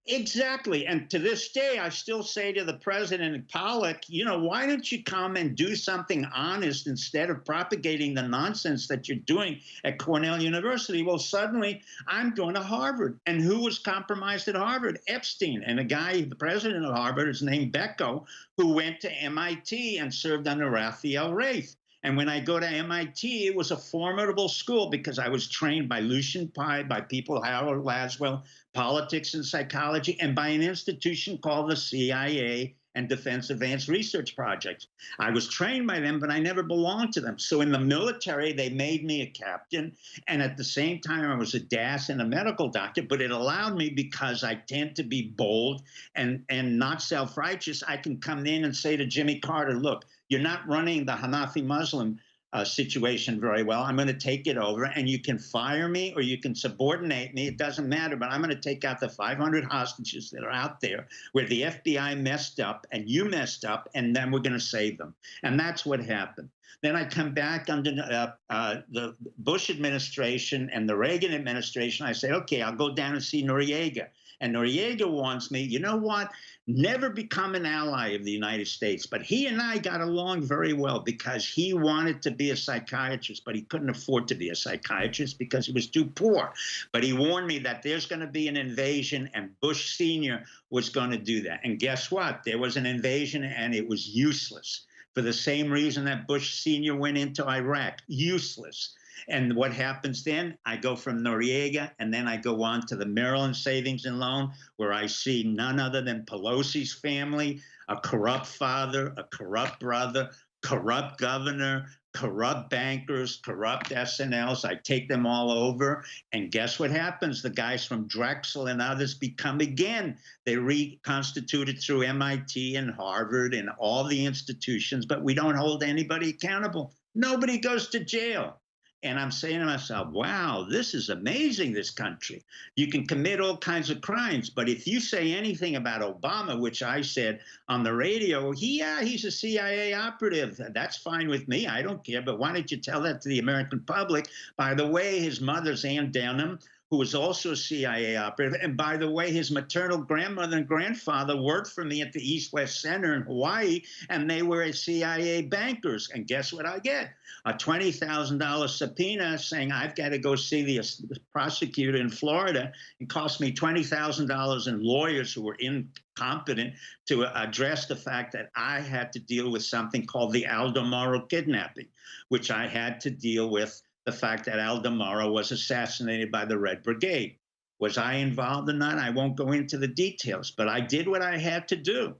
Exactly. And to this day, I still say to the president, Pollock, you know, why don't you come and do something honest instead of propagating the nonsense that you're doing at Cornell University? Well, suddenly I'm going to Harvard. And who was compromised at Harvard? Epstein. And a guy, the president of Harvard, is named Becko, who went to MIT and served under Raphael Raith. And when I go to MIT, it was a formidable school because I was trained by Lucian Pye, by people, Harold Laswell, politics and psychology, and by an institution called the CIA and Defense Advanced Research Project. I was trained by them, but I never belonged to them. So in the military, they made me a captain. And at the same time, I was a DAS and a medical doctor, but it allowed me, because I tend to be bold and not self-righteous, I can come in and say to Jimmy Carter, look, you're not running the Hanafi Muslim situation very well. I'm going to take it over, and you can fire me or you can subordinate me. It doesn't matter, but I'm going to take out the 500 hostages that are out there where the FBI messed up and you messed up, and then we're going to save them. And that's what happened. Then I come back under the Bush administration and the Reagan administration. I say, okay, I'll go down and see Noriega. And Noriega warns me, you know what? Never become an ally of the United States. But he and I got along very well because he wanted to be a psychiatrist, but he couldn't afford to be a psychiatrist because he was too poor. But he warned me that there's going to be an invasion, and Bush Sr. was going to do that. And guess what? There was an invasion, and it was useless. For the same reason that Bush Sr. went into Iraq, useless. And what happens then? I go from Noriega, and then I go on to the Maryland Savings and Loan, where I see none other than Pelosi's family, a corrupt father, a corrupt brother, corrupt governor, corrupt bankers, corrupt SNLs. I take them all over. And guess what happens? The guys from Drexel and others become, again, they reconstituted through MIT and Harvard and all the institutions, but we don't hold anybody accountable. Nobody goes to jail. And I'm saying to myself, wow, this is amazing, this country. You can commit all kinds of crimes, but if you say anything about Obama, which I said on the radio, he's a CIA operative. That's fine with me. I don't care. But why don't you tell that to the American public? By the way, his mother's Ann Denham, who was also a CIA operative. And by the way, his maternal grandmother and grandfather worked for me at the East-West Center in Hawaii, and they were CIA bankers. And guess what I get? A $20,000 subpoena saying I've got to go see the prosecutor in Florida. It cost me $20,000 in lawyers who were incompetent to address the fact that I had to deal with something called the Aldo Moro kidnapping, which I had to deal with the fact that Aldo Moro was assassinated by the Red Brigade. Was I involved in that? I won't go into the details, but I did what I had to do.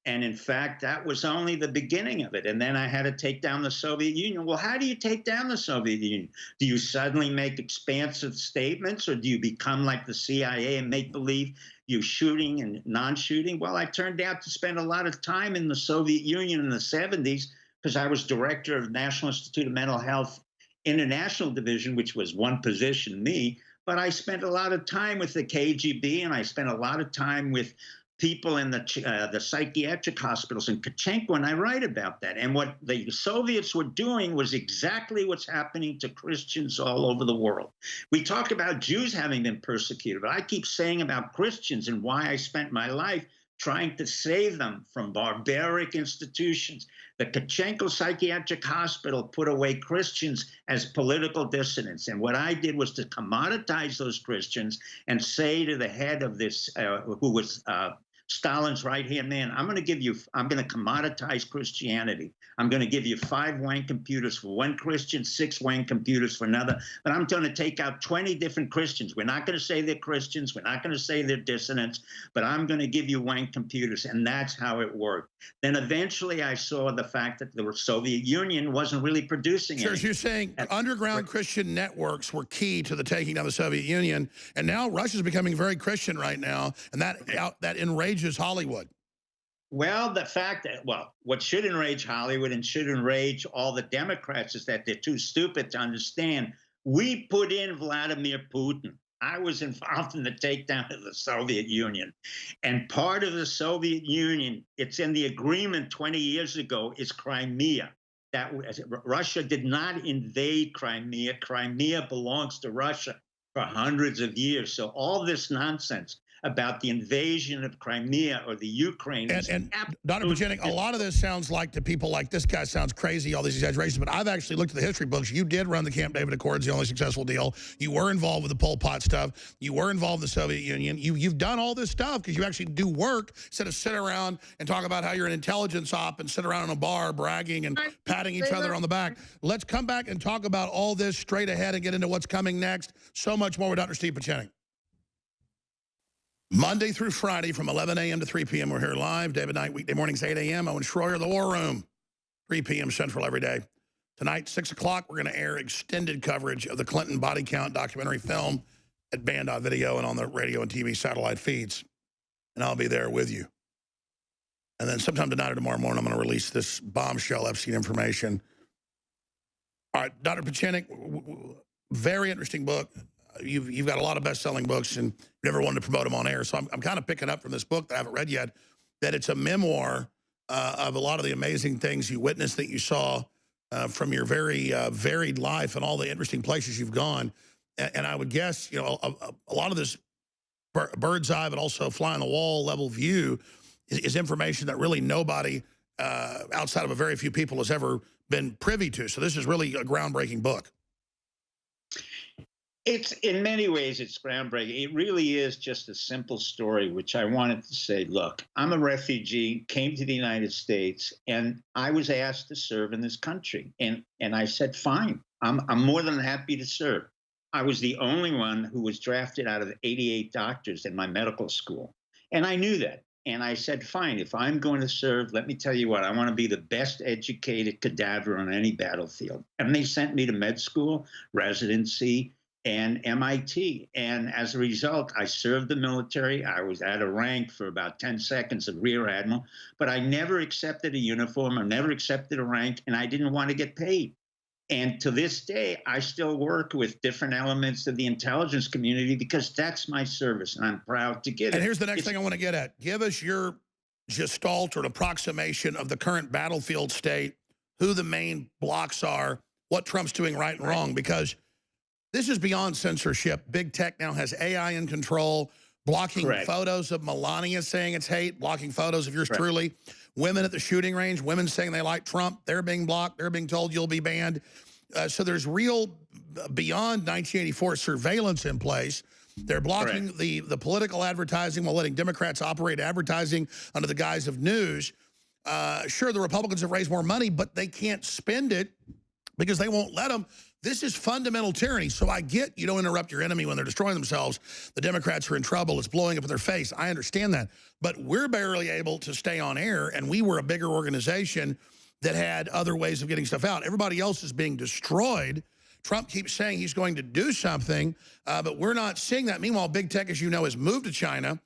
And in fact, that was only the beginning of it. And then I had to take down the Soviet Union. Well, how do you take down the Soviet Union? Do you suddenly make expansive statements, or do you become like the CIA and make believe you're shooting and non-shooting? Well, I turned out to spend a lot of time in the Soviet Union in the 70s because I was director of the National Institute of Mental Health International Division, which was one position, me. But I spent a lot of time with the KGB, and I spent a lot of time with people in the psychiatric hospitals in Kachenko, and I write about that. And what the Soviets were doing was exactly what's happening to Christians all over the world. We talk about Jews having been persecuted, but I keep saying about Christians and why I spent my life trying to save them from barbaric institutions. The Kachenko Psychiatric Hospital put away Christians as political dissidents. And what I did was to commoditize those Christians and say to the head of this, who was Stalin's right-hand man, I'm going to commoditize Christianity. I'm going to give you 5 Wayne computers for one Christian, 6 Wayne computers for another. But I'm going to take out 20 different Christians. We're not going to say they're Christians. We're not going to say they're dissidents. But I'm going to give you Wayne computers. And that's how it worked. Then eventually I saw the fact that the Soviet Union wasn't really producing Sure, so you're saying underground Christian networks were key to the taking down the Soviet Union. And now Russia's becoming very Christian right now. And that enrages Hollywood. Well, the fact that, what should enrage Hollywood and should enrage all the Democrats is that they're too stupid to understand. We put in Vladimir Putin. I was involved in the takedown of the Soviet Union. And part of the Soviet Union, it's in the agreement 20 years ago, is Crimea. That Russia did not invade Crimea. Crimea belongs to Russia for hundreds of years. So all this nonsense about the invasion of Crimea or the Ukraine. And Dr. Pachenik, a lot of this sounds like to people like, this guy sounds crazy, all these exaggerations, but I've actually looked at the history books. You did run the Camp David Accords, the only successful deal. You were involved with the Pol Pot stuff. You were involved in the Soviet Union. You've done all this stuff because you actually do work instead of sit around and talk about how you're an intelligence op and sit around in a bar bragging and patting each other on the back. Let's come back and talk about all this straight ahead and get into what's coming next. So much more with Dr. Steve Pachenik. Monday through Friday from 11 a.m. to 3 p.m. We're here live. David Knight, weekday mornings, 8 a.m. Owen Schroyer, The War Room, 3 p.m. Central every day. Tonight, 6 o'clock, we're going to air extended coverage of the Clinton body count documentary film at Band.video and on the radio and TV satellite feeds. And I'll be there with you. And then sometime tonight or tomorrow morning, I'm going to release this bombshell Epstein information. All right, Dr. Pachenik, very interesting book. You've got a lot of best-selling books, and you never wanted to promote them on air. So I'm kind of picking up from this book that I haven't read yet, that it's a memoir of a lot of the amazing things you witnessed, that you saw from your very varied life and all the interesting places you've gone. And I would guess, you know, a lot of this bird's eye, but also fly on the wall level view is information that really nobody outside of a very few people has ever been privy to. So this is really a groundbreaking book. It's in many ways, it's groundbreaking. It really is just a simple story, which I wanted to say, look, I'm a refugee, came to the United States, and I was asked to serve in this country. And I said, fine, I'm more than happy to serve. I was the only one who was drafted out of 88 doctors in my medical school. And I knew that. And I said, fine, if I'm going to serve, let me tell you what, I want to be the best educated cadaver on any battlefield. And they sent me to med school, residency, and MIT. And as a result, I served the military. I was at a rank for about 10 seconds of Rear Admiral, but I never accepted a uniform. I never accepted a rank, and I didn't want to get paid. And to this day, I still work with different elements of the intelligence community because that's my service, and I'm proud to give it. And here's the next thing I want to get at. Give us your gestalt or an approximation of the current battlefield state, who the main blocks are, what Trump's doing right and wrong, because this is beyond censorship. Big tech now has AI in control, blocking photos of Melania saying it's hate, blocking photos of yours truly. Women at the shooting range, women saying they like Trump, they're being blocked. They're being told you'll be banned. So there's real, beyond 1984 surveillance in place. They're blocking the political advertising while letting Democrats operate advertising under the guise of news. Sure, the Republicans have raised more money, but they can't spend it because they won't let them. This is fundamental tyranny. So I get you don't interrupt your enemy when they're destroying themselves. The Democrats are in trouble. It's blowing up in their face. I understand that. But we're barely able to stay on air, and we were a bigger organization that had other ways of getting stuff out. Everybody else is being destroyed. Trump keeps saying he's going to do something, but we're not seeing that. Meanwhile, big tech, as you know, has moved to China.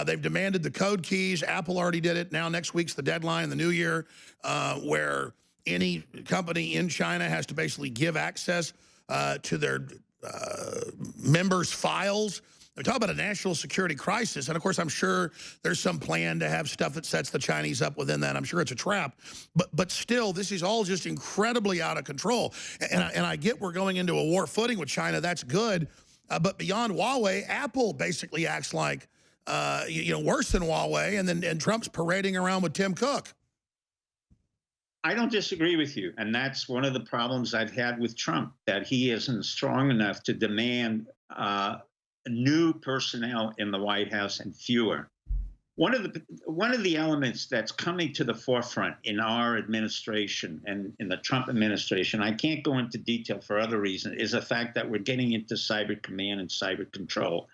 They've demanded the code keys. Apple already did it. Now next week's the deadline, the new year, where any company in China has to basically give access to their members' files we talk about a national security crisis. And of course, I'm sure there's some plan to have stuff that sets the Chinese up within that. I'm sure it's a trap. But still, this is all just incredibly out of control. And I get we're going into a war footing with China. That's good. But beyond Huawei, Apple basically acts like, worse than Huawei. And Trump's parading around with Tim Cook. I don't disagree with you. And that's one of the problems I've had with Trump, that he isn't strong enough to demand new personnel in the White House and fewer. One of the elements that's coming to the forefront in our administration and in the Trump administration, I can't go into detail for other reasons, is the fact that we're getting into cyber command and cyber control.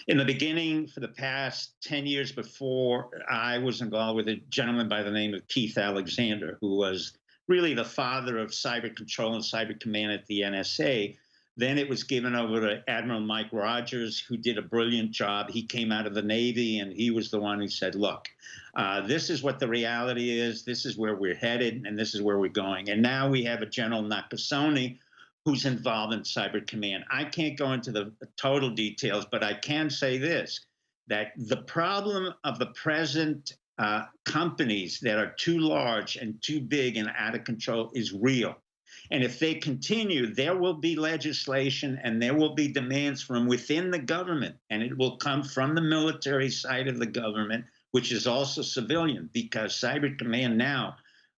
In the beginning, for the past 10 years before, I was involved with a gentleman by the name of Keith Alexander, who was really the father of cyber control and cyber command at the NSA. Then it was given over to Admiral Mike Rogers, who did a brilliant job. He came out of the Navy, and he was the one who said, look, this is what the reality is. This is where we're headed, and this is where we're going. And now we have a General Nakasone who's involved in cyber command. I can't go into the total details, but I can say this, that the problem of the present companies that are too large and too big and out of control is real. And if they continue, there will be legislation and there will be demands from within the government, and it will come from the military side of the government, which is also civilian, because Cyber Command now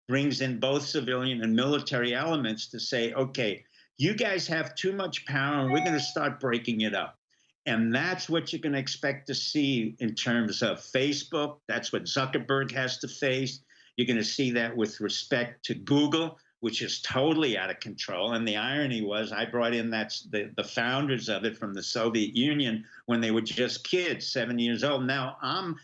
brings in both civilian and military elements to say, okay, you guys have too much power and we're going to start breaking it up. And that's what you're going to expect to see in terms of Facebook. That's what Zuckerberg has to face. You're going to see that with respect to Google, which is totally out of control. And the irony was I brought in the founders of it from the Soviet Union when they were just kids, 7 years old. Now I'm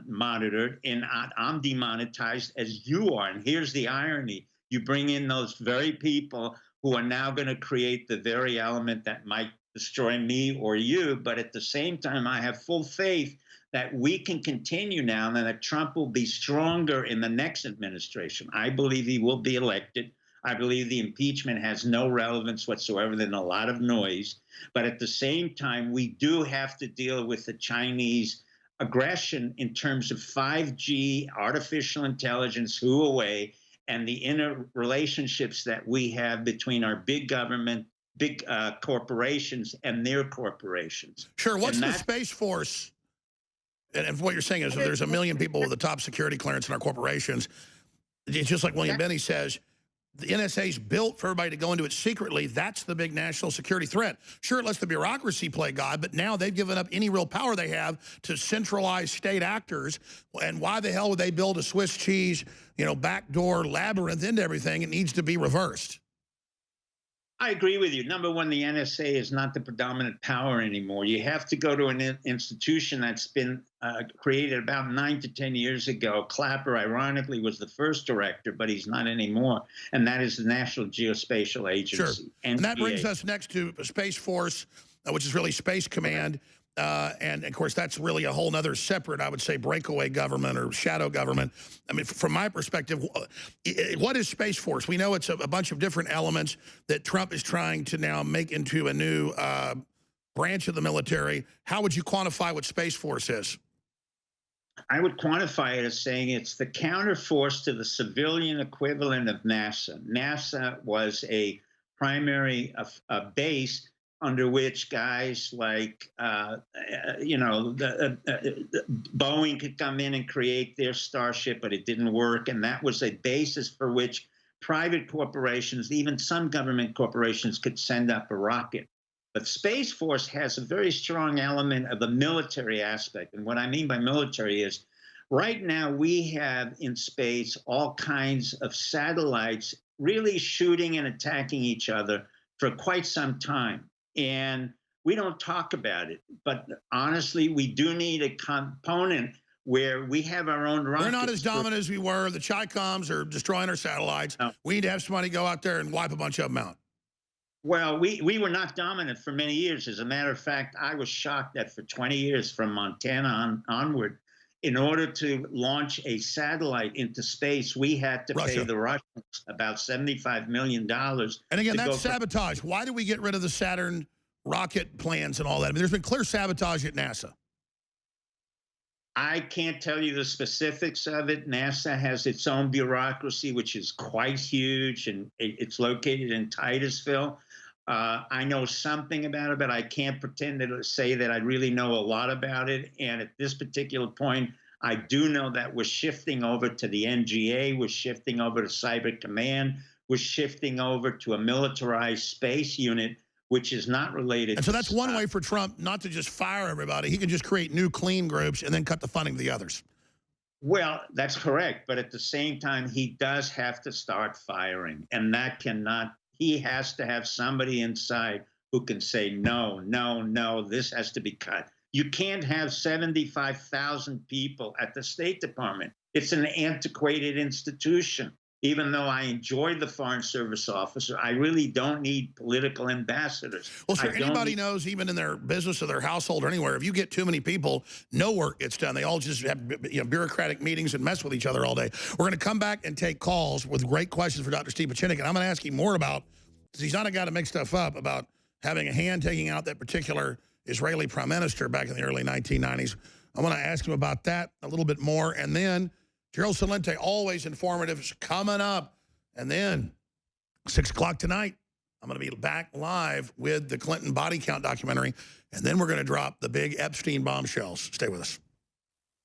monitored and I'm demonetized as you are. And here's the irony. You bring in those very people who are now going to create the very element that might destroy me or you. But at the same time, I have full faith that we can continue now and that Trump will be stronger in the next administration. I believe he will be elected. I believe the impeachment has no relevance whatsoever. There's a lot of noise. But at the same time, we do have to deal with the Chinese aggression in terms of 5G, artificial intelligence, Huawei, and the interrelationships that we have between our big government, big corporations, and their corporations. Sure. What's the Space Force? And what you're saying is that there's 1 million people with the top security clearance in our corporations. It's just like William Benny says, the NSA's built for everybody to go into it secretly. That's the big national security threat. Sure, it lets the bureaucracy play God, but now they've given up any real power they have to centralize state actors. And why the hell would they build a Swiss cheese, backdoor labyrinth into everything? It needs to be reversed. I agree with you. Number one, the NSA is not the predominant power anymore. You have to go to an institution that's been created about 9 to 10 years ago. Clapper, ironically, was the first director, but he's not anymore. And that is the National Geospatial Agency. Sure. And that brings us next to Space Force, which is really Space Command. And, of course, that's really a whole other separate, I would say, breakaway government or shadow government. I mean, from my perspective, what is Space Force? We know it's a bunch of different elements that Trump is trying to now make into a new branch of the military. How would you quantify what Space Force is? I would quantify it as saying it's the counterforce to the civilian equivalent of NASA. NASA was a primary base under which guys like, Boeing could come in and create their Starship, but it didn't work. And that was a basis for which private corporations, even some government corporations, could send up a rocket. But Space Force has a very strong element of a military aspect. And what I mean by military is right now we have in space all kinds of satellites really shooting and attacking each other for quite some time. And we don't talk about it. But honestly, we do need a component where we have our own rockets. We're not as dominant as we were. The Chi-Coms are destroying our satellites. No. We need to have somebody go out there and wipe a bunch of them out. Well, we were not dominant for many years. As a matter of fact, I was shocked that for 20 years from Montana onward, in order to launch a satellite into space, we had to pay the Russians about $75 million. And again, that's sabotage. Why did we get rid of the Saturn rocket plans and all that. I mean, there's been clear sabotage at NASA. I can't tell you the specifics of it. NASA has its own bureaucracy, which is quite huge, and it's located in Titusville. I know something about it, but I can't pretend to say that I really know a lot about it. And at this particular point, I do know that we're shifting over to the NGA, we're shifting over to Cyber Command, we're shifting over to a militarized space unit, which is not related. And so that's one way for Trump not to just fire everybody. He can just create new clean groups and then cut the funding to the others. Well, that's correct. But at the same time, he does have to start firing. And that cannot, he has to have somebody inside who can say, no, no, no, this has to be cut. You can't have 75,000 people at the State Department. It's an antiquated institution. Even though I enjoy the Foreign Service officer, I really don't need political ambassadors. Well, sure, anybody knows, even in their business or their household or anywhere, if you get too many people, no work gets done. They all just have bureaucratic meetings and mess with each other all day. We're going to come back and take calls with great questions for Dr. Steve Pieczenik, and I'm going to ask him more about, because he's not a guy to make stuff up, about having a hand taking out that particular Israeli prime minister back in the early 1990s. I want to ask him about that a little bit more, and then Gerald Celente, always informative, is coming up. And then 6 o'clock tonight, I'm going to be back live with the Clinton body count documentary. And then we're going to drop the big Epstein bombshells. Stay with us.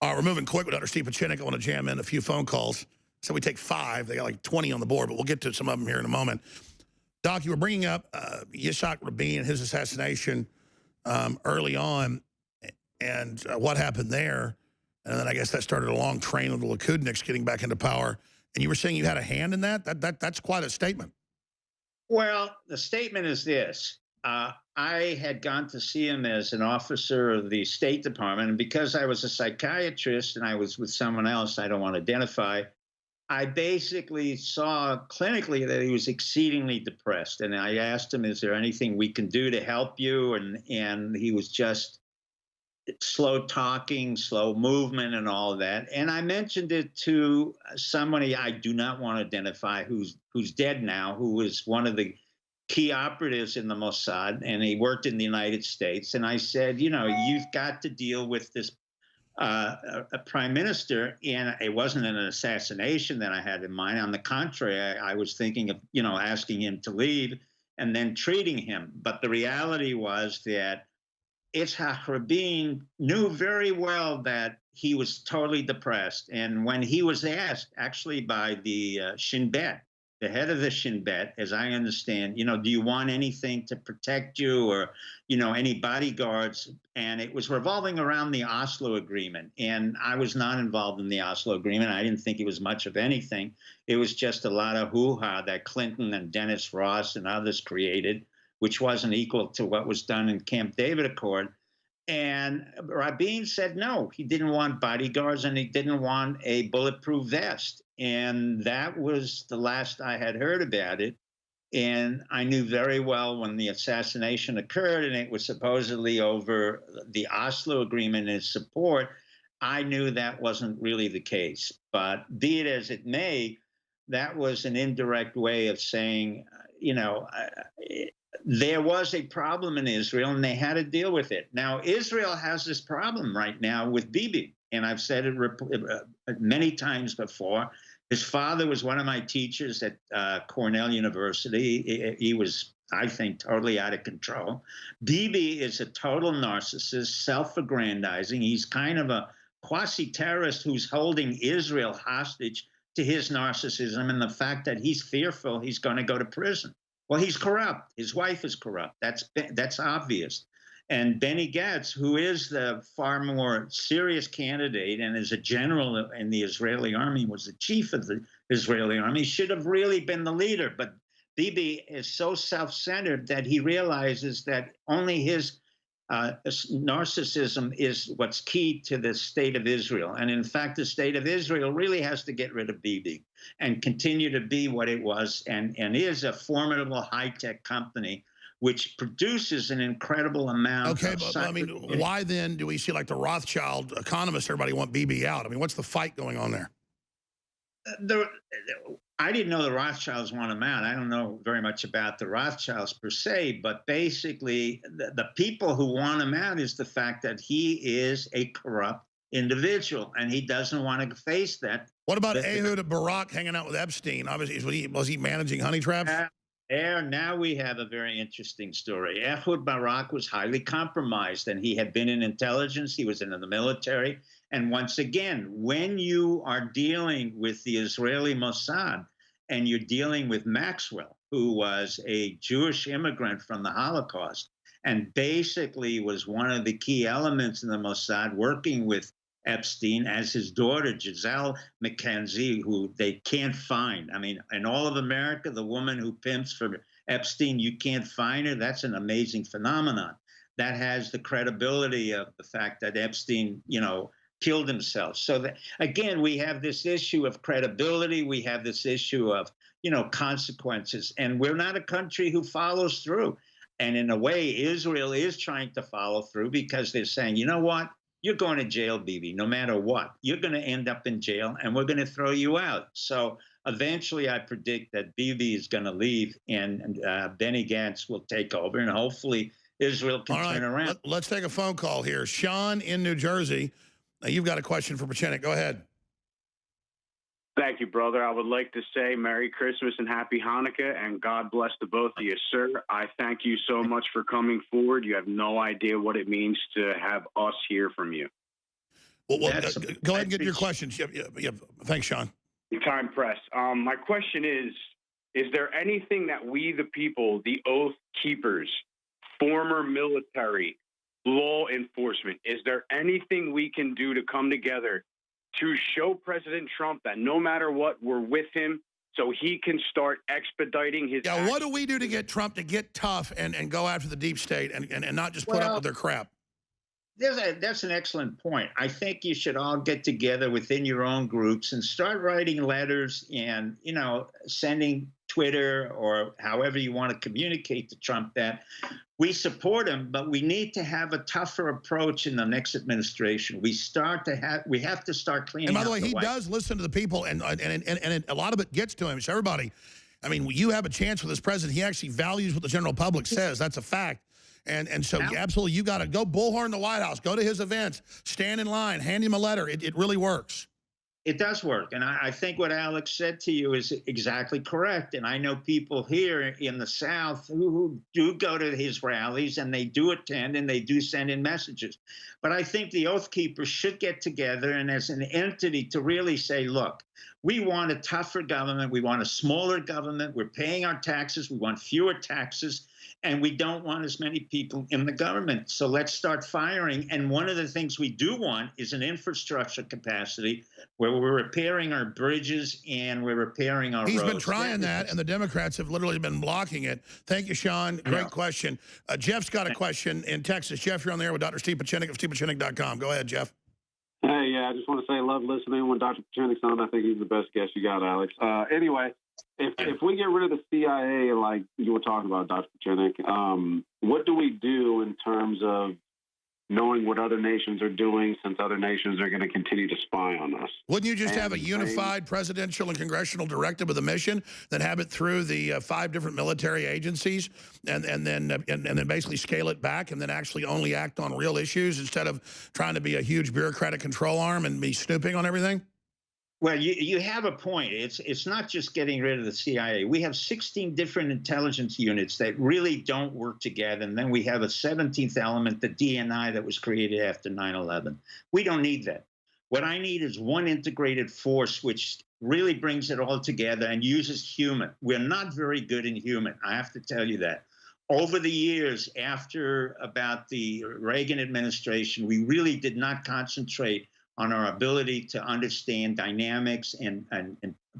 All right, we're moving quick with Dr. Steve Pieczenik. I want to jam in a few phone calls. So we take 5. They got like 20 on the board, but we'll get to some of them here in a moment. Doc, you were bringing up Yitzhak Rabin and his assassination early on, and what happened there. And then I guess that started a long train of the Likudniks getting back into power. And you were saying you had a hand in that? That's quite a statement. Well, the statement is this. I had gone to see him as an officer of the State Department. And because I was a psychiatrist and I was with someone else I don't want to identify, I basically saw clinically that he was exceedingly depressed. And I asked him, is there anything we can do to help you? And he was just slow talking, slow movement, and all of that. And I mentioned it to somebody I do not want to identify, who's dead now, who was one of the key operatives in the Mossad, and he worked in the United States. And I said, you know, you've got to deal with this a prime minister. And it wasn't an assassination that I had in mind. On the contrary, I was thinking of, you know, asking him to leave and then treating him. But the reality was that Yitzhak Rabin knew very well that he was totally depressed. And when he was asked, actually by the Shin Bet, the head of the Shin Bet, as I understand, you know, do you want anything to protect you, or, you know, any bodyguards? And it was revolving around the Oslo Agreement. And I was not involved in the Oslo Agreement. I didn't think it was much of anything. It was just a lot of hoo-ha that Clinton and Dennis Ross and others created, which wasn't equal to what was done in Camp David Accord. And Rabin said no, he didn't want bodyguards and he didn't want a bulletproof vest. And that was the last I had heard about it. And I knew very well when the assassination occurred and it was supposedly over the Oslo Agreement and its support, I knew that wasn't really the case. But be it as it may, that was an indirect way of saying, you know, there was a problem in Israel and they had to deal with it. Now, Israel has this problem right now with Bibi. And I've said it many times before. His father was one of my teachers at Cornell University. He was, I think, totally out of control. Bibi is a total narcissist, self-aggrandizing. He's kind of a quasi-terrorist who's holding Israel hostage to his narcissism and the fact that he's fearful he's going to go to prison. Well, he's corrupt. His wife is corrupt. That's obvious. And Benny Gantz, who is the far more serious candidate and is a general in the Israeli army, was the chief of the Israeli army, should have really been the leader. But Bibi is so self-centered that he realizes that only his narcissism is what's key to the state of Israel. And in fact, the state of Israel really has to get rid of Bibi and continue to be what it was and is a formidable high-tech company which produces an incredible amount of... Okay, but I mean, why then do we see like the Rothschild economists, everybody want Bibi out? I mean, what's the fight going on there? the I didn't know the Rothschilds want him out. I don't know very much about the Rothschilds per se, but basically, the people who want him out is the fact that he is a corrupt individual and he doesn't want to face that. What about Ehud Barak hanging out with Epstein? Obviously, was he managing honey traps? There, now we have a very interesting story. Ehud Barak was highly compromised, and he had been in intelligence. He was in the military. And once again, when you are dealing with the Israeli Mossad and you're dealing with Maxwell, who was a Jewish immigrant from the Holocaust, and basically was one of the key elements in the Mossad, working with Epstein as his daughter, Giselle McKenzie, who they can't find. I mean, in all of America, the woman who pimps for Epstein, you can't find her. That's an amazing phenomenon. That has the credibility of the fact that Epstein, killed himself. So that, again, we have this issue of credibility. We have this issue of, consequences. And we're not a country who follows through. And in a way, Israel is trying to follow through because they're saying, you know what? You're going to jail, Bibi, no matter what. You're going to end up in jail, and we're going to throw you out. So eventually, I predict that Bibi is going to leave, and Benny Gantz will take over, and hopefully Israel can turn around. Let's take a phone call here. Sean in New Jersey, you've got a question for Pachenik. Go ahead. Thank you, brother. I would like to say Merry Christmas and Happy Hanukkah, and God bless the both of you, sir. I thank you so much for coming forward. You have no idea what it means to have us hear from you. Well, go ahead and get your questions. Yeah. Thanks, Sean. Time press. My question is there anything that we, the people, the oath keepers, former military, law enforcement, is there anything we can do to come together to show President Trump that no matter what, we're with him so he can start expediting his actions? What do we do to get Trump to get tough and go after the deep state and not just put up with their crap? That's an excellent point. I think you should all get together within your own groups and start writing letters and, sending Twitter or however you want to communicate to Trump that we support him, but we need to have a tougher approach in the next administration. We have to start cleaning up. And by the way, he does listen to the people, and a lot of it gets to him. So everybody, I mean, you have a chance with this president. He actually values what the general public says. That's a fact. And so absolutely, you got to go bullhorn the White House, go to his events, stand in line, hand him a letter. It really works. It does work. And I think what Alex said to you is exactly correct. And I know people here in the South who do go to his rallies and they do attend and they do send in messages. But I think the Oath Keepers should get together and as an entity to really say, look, we want a tougher government. We want a smaller government. We're paying our taxes. We want fewer taxes. And we don't want as many people in the government. So let's start firing. And one of the things we do want is an infrastructure capacity where we're repairing our bridges and we're repairing our roads. He's been trying that, and the Democrats have literally been blocking it. Thank you, Sean. Great question. Jeff's got a question in Texas. Jeff, you're on the air with Dr. Steve Pachenik of stevepachenik.com. Go ahead, Jeff. Hey, yeah, I just want to say I love listening when Dr. Pachenik's on. I think he's the best guest you got, Alex. Anyway. If we get rid of the CIA, like you were talking about, Dr. Pachenik, what do we do in terms of knowing what other nations are doing, since other nations are going to continue to spy on us? Wouldn't you just have a unified presidential and congressional directive of the mission, then have it through the 5 different military agencies, and then basically scale it back, and then actually only act on real issues instead of trying to be a huge bureaucratic control arm and be snooping on everything? Well, you have a point. It's not just getting rid of the CIA. We have 16 different intelligence units that really don't work together. And then we have a 17th element, the DNI, that was created after 9/11. We don't need that. What I need is one integrated force which really brings it all together and uses human. We're not very good in human. I have to tell you that. Over the years, after about the Reagan administration, we really did not concentrate on our ability to understand dynamics and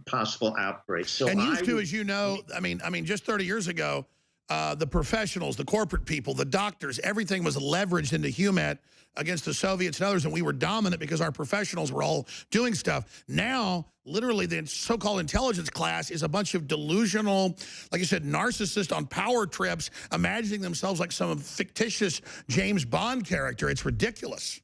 possible outbreaks. So and used to, as you know, I mean, just 30 years ago, the professionals, the corporate people, the doctors, everything was leveraged into HUMAT against the Soviets and others, and we were dominant because our professionals were all doing stuff. Now, literally, the so-called intelligence class is a bunch of delusional, like you said, narcissists on power trips, imagining themselves like some fictitious James Bond character. It's ridiculous.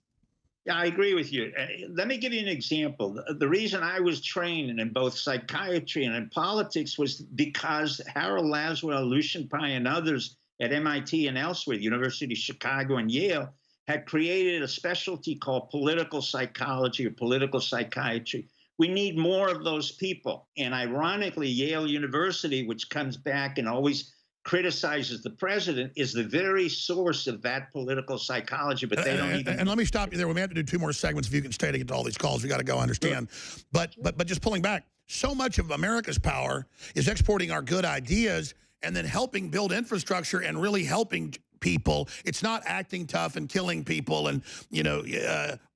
Yeah, I agree with you. Let me give you an example. The reason I was trained in both psychiatry and in politics was because Harold Laswell, Lucian Pye, and others at MIT and elsewhere, the University of Chicago and Yale, had created a specialty called political psychology or political psychiatry. We need more of those people. And ironically, Yale University, which comes back and always criticizes the president, is the very source of that political psychology, but they don't even. And let me stop you there. We may have to do 2 more segments if you can stay to get to all these calls. We got to go, understand. But just pulling back, so much of America's power is exporting our good ideas and then helping build infrastructure and really helping people. It's not acting tough and killing people and, you know,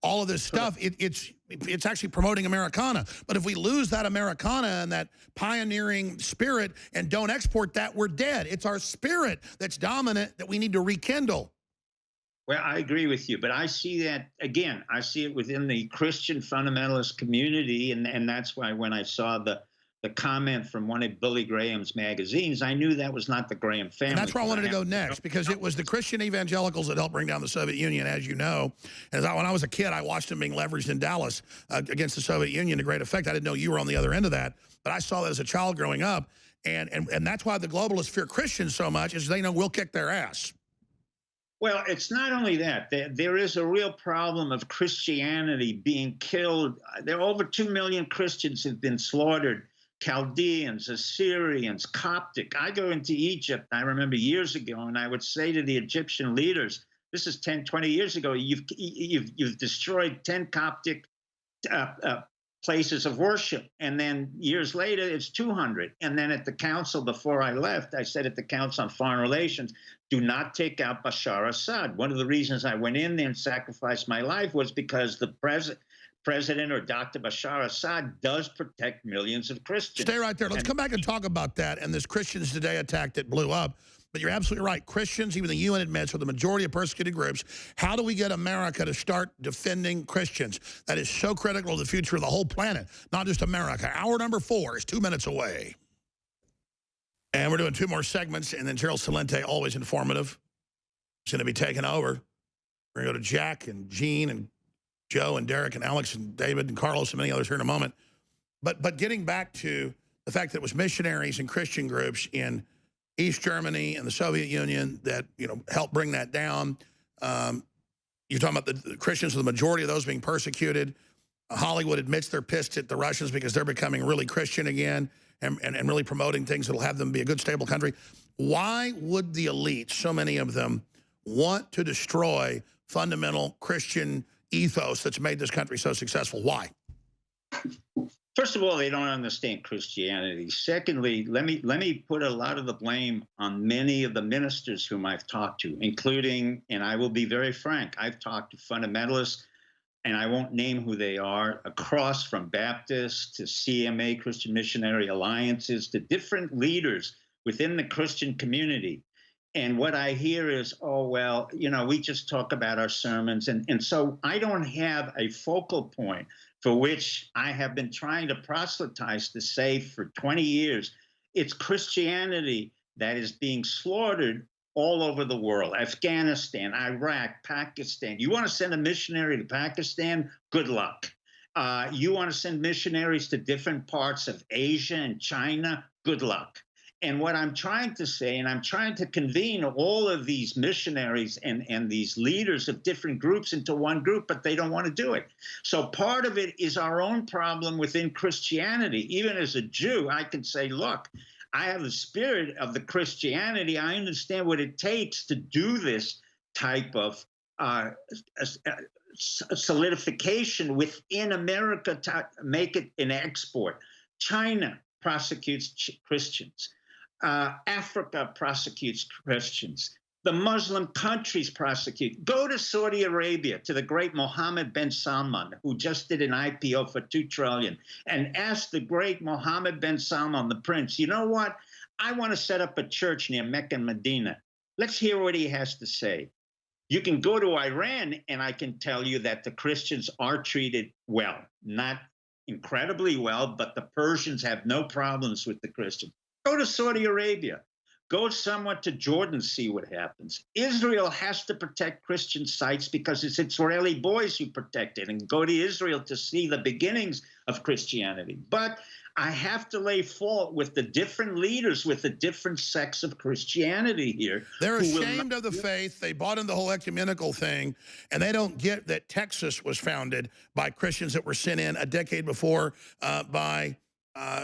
all of this stuff. It's actually promoting Americana. But if we lose that Americana and that pioneering spirit and don't export that, we're dead. It's our spirit that's dominant that we need to rekindle. Well, I agree with you, but I see that, again, I see it within the Christian fundamentalist community, and that's why when I saw the comment from one of Billy Graham's magazines, I knew that was not the Graham family. And that's where I wanted to go next, because it was the Christian evangelicals that helped bring down the Soviet Union, as you know. And when I was a kid, I watched them being leveraged in Dallas against the Soviet Union to great effect. I didn't know you were on the other end of that, but I saw that as a child growing up. And that's why the globalists fear Christians so much, is they know we'll kick their ass. Well, it's not only that. There is a real problem of Christianity being killed. There are over 2 million Christians have been slaughtered. Chaldeans, Assyrians, Coptic. I go into Egypt, I remember years ago, and I would say to the Egyptian leaders, this is 10, 20 years ago, you've destroyed 10 Coptic places of worship. And then years later, it's 200. And then at the council, before I left, I said at the Council on Foreign Relations, do not take out Bashar Assad. One of the reasons I went in there and sacrificed my life was because the president or Dr. Bashar Assad does protect millions of Christians. Stay right there. Let's come back and talk about that and this Christians Today attack that blew up. But you're absolutely right. Christians, even the UN admits, are the majority of persecuted groups. How do we get America to start defending Christians? That is so critical to the future of the whole planet, not just America. Hour number 4 is 2 minutes away. And we're doing 2 more segments, and then Gerald Celente, always informative, is going to be taking over. We're going to go to Jack and Gene and Joe and Derek and Alex and David and Carlos and many others here in a moment. But getting back to the fact that it was missionaries and Christian groups in East Germany and the Soviet Union that, you know, helped bring that down. You're talking about the Christians, the majority of those being persecuted. Hollywood admits they're pissed at the Russians because they're becoming really Christian again and really promoting things that'll have them be a good, stable country. Why would the elite, so many of them, want to destroy fundamental Christian ethos that's made this country so successful? Why? First of all, they don't understand Christianity. Secondly, let me put a lot of the blame on many of the ministers whom I've talked to, including, and I will be very frank, I've talked to fundamentalists, and I won't name who they are, across from Baptists to CMA, Christian Missionary Alliances, to different leaders within the Christian community. And what I hear is, oh, well, you know, we just talk about our sermons. And so I don't have a focal point for which I have been trying to proselytize to say for 20 years. It's Christianity that is being slaughtered all over the world. Afghanistan, Iraq, Pakistan. You want to send a missionary to Pakistan? Good luck. You want to send missionaries to different parts of Asia and China? Good luck. And what I'm trying to say, and I'm trying to convene all of these missionaries and these leaders of different groups into one group, but they don't want to do it. So part of it is our own problem within Christianity. Even as a Jew, I can say, look, I have the spirit of the Christianity. I understand what it takes to do this type of solidification within America to make it an export. China prosecutes Christians. Africa prosecutes Christians. The Muslim countries prosecute. Go to Saudi Arabia, to the great Mohammed bin Salman, who just did an IPO for $2 trillion, and ask the great Mohammed bin Salman, the prince, you know what? I want to set up a church near Mecca and Medina. Let's hear what he has to say. You can go to Iran, and I can tell you that the Christians are treated well, not incredibly well, but the Persians have no problems with the Christians. Go to Saudi Arabia. Go somewhat to Jordan, see what happens. Israel has to protect Christian sites because it's Israeli boys who protect it, and go to Israel to see the beginnings of Christianity. But I have to lay fault with the different leaders with the different sects of Christianity here. They're ashamed of the faith. They bought into the whole ecumenical thing, and they don't get that Texas was founded by Christians that were sent in a decade before by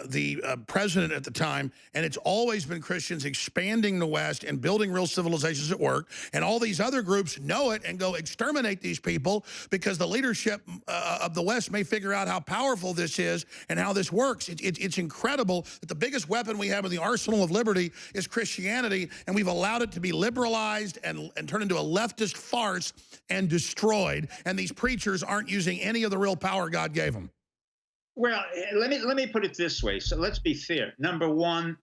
the president at the time, and it's always been Christians expanding the West and building real civilizations at work, and all these other groups know it and go exterminate these people because the leadership of the West may figure out how powerful this is and how this works. It's incredible that the biggest weapon we have in the arsenal of liberty is Christianity, and we've allowed it to be liberalized and turned into a leftist farce and destroyed, and these preachers aren't using any of the real power God gave them. Well, let me put it this way. So let's be fair. Number one,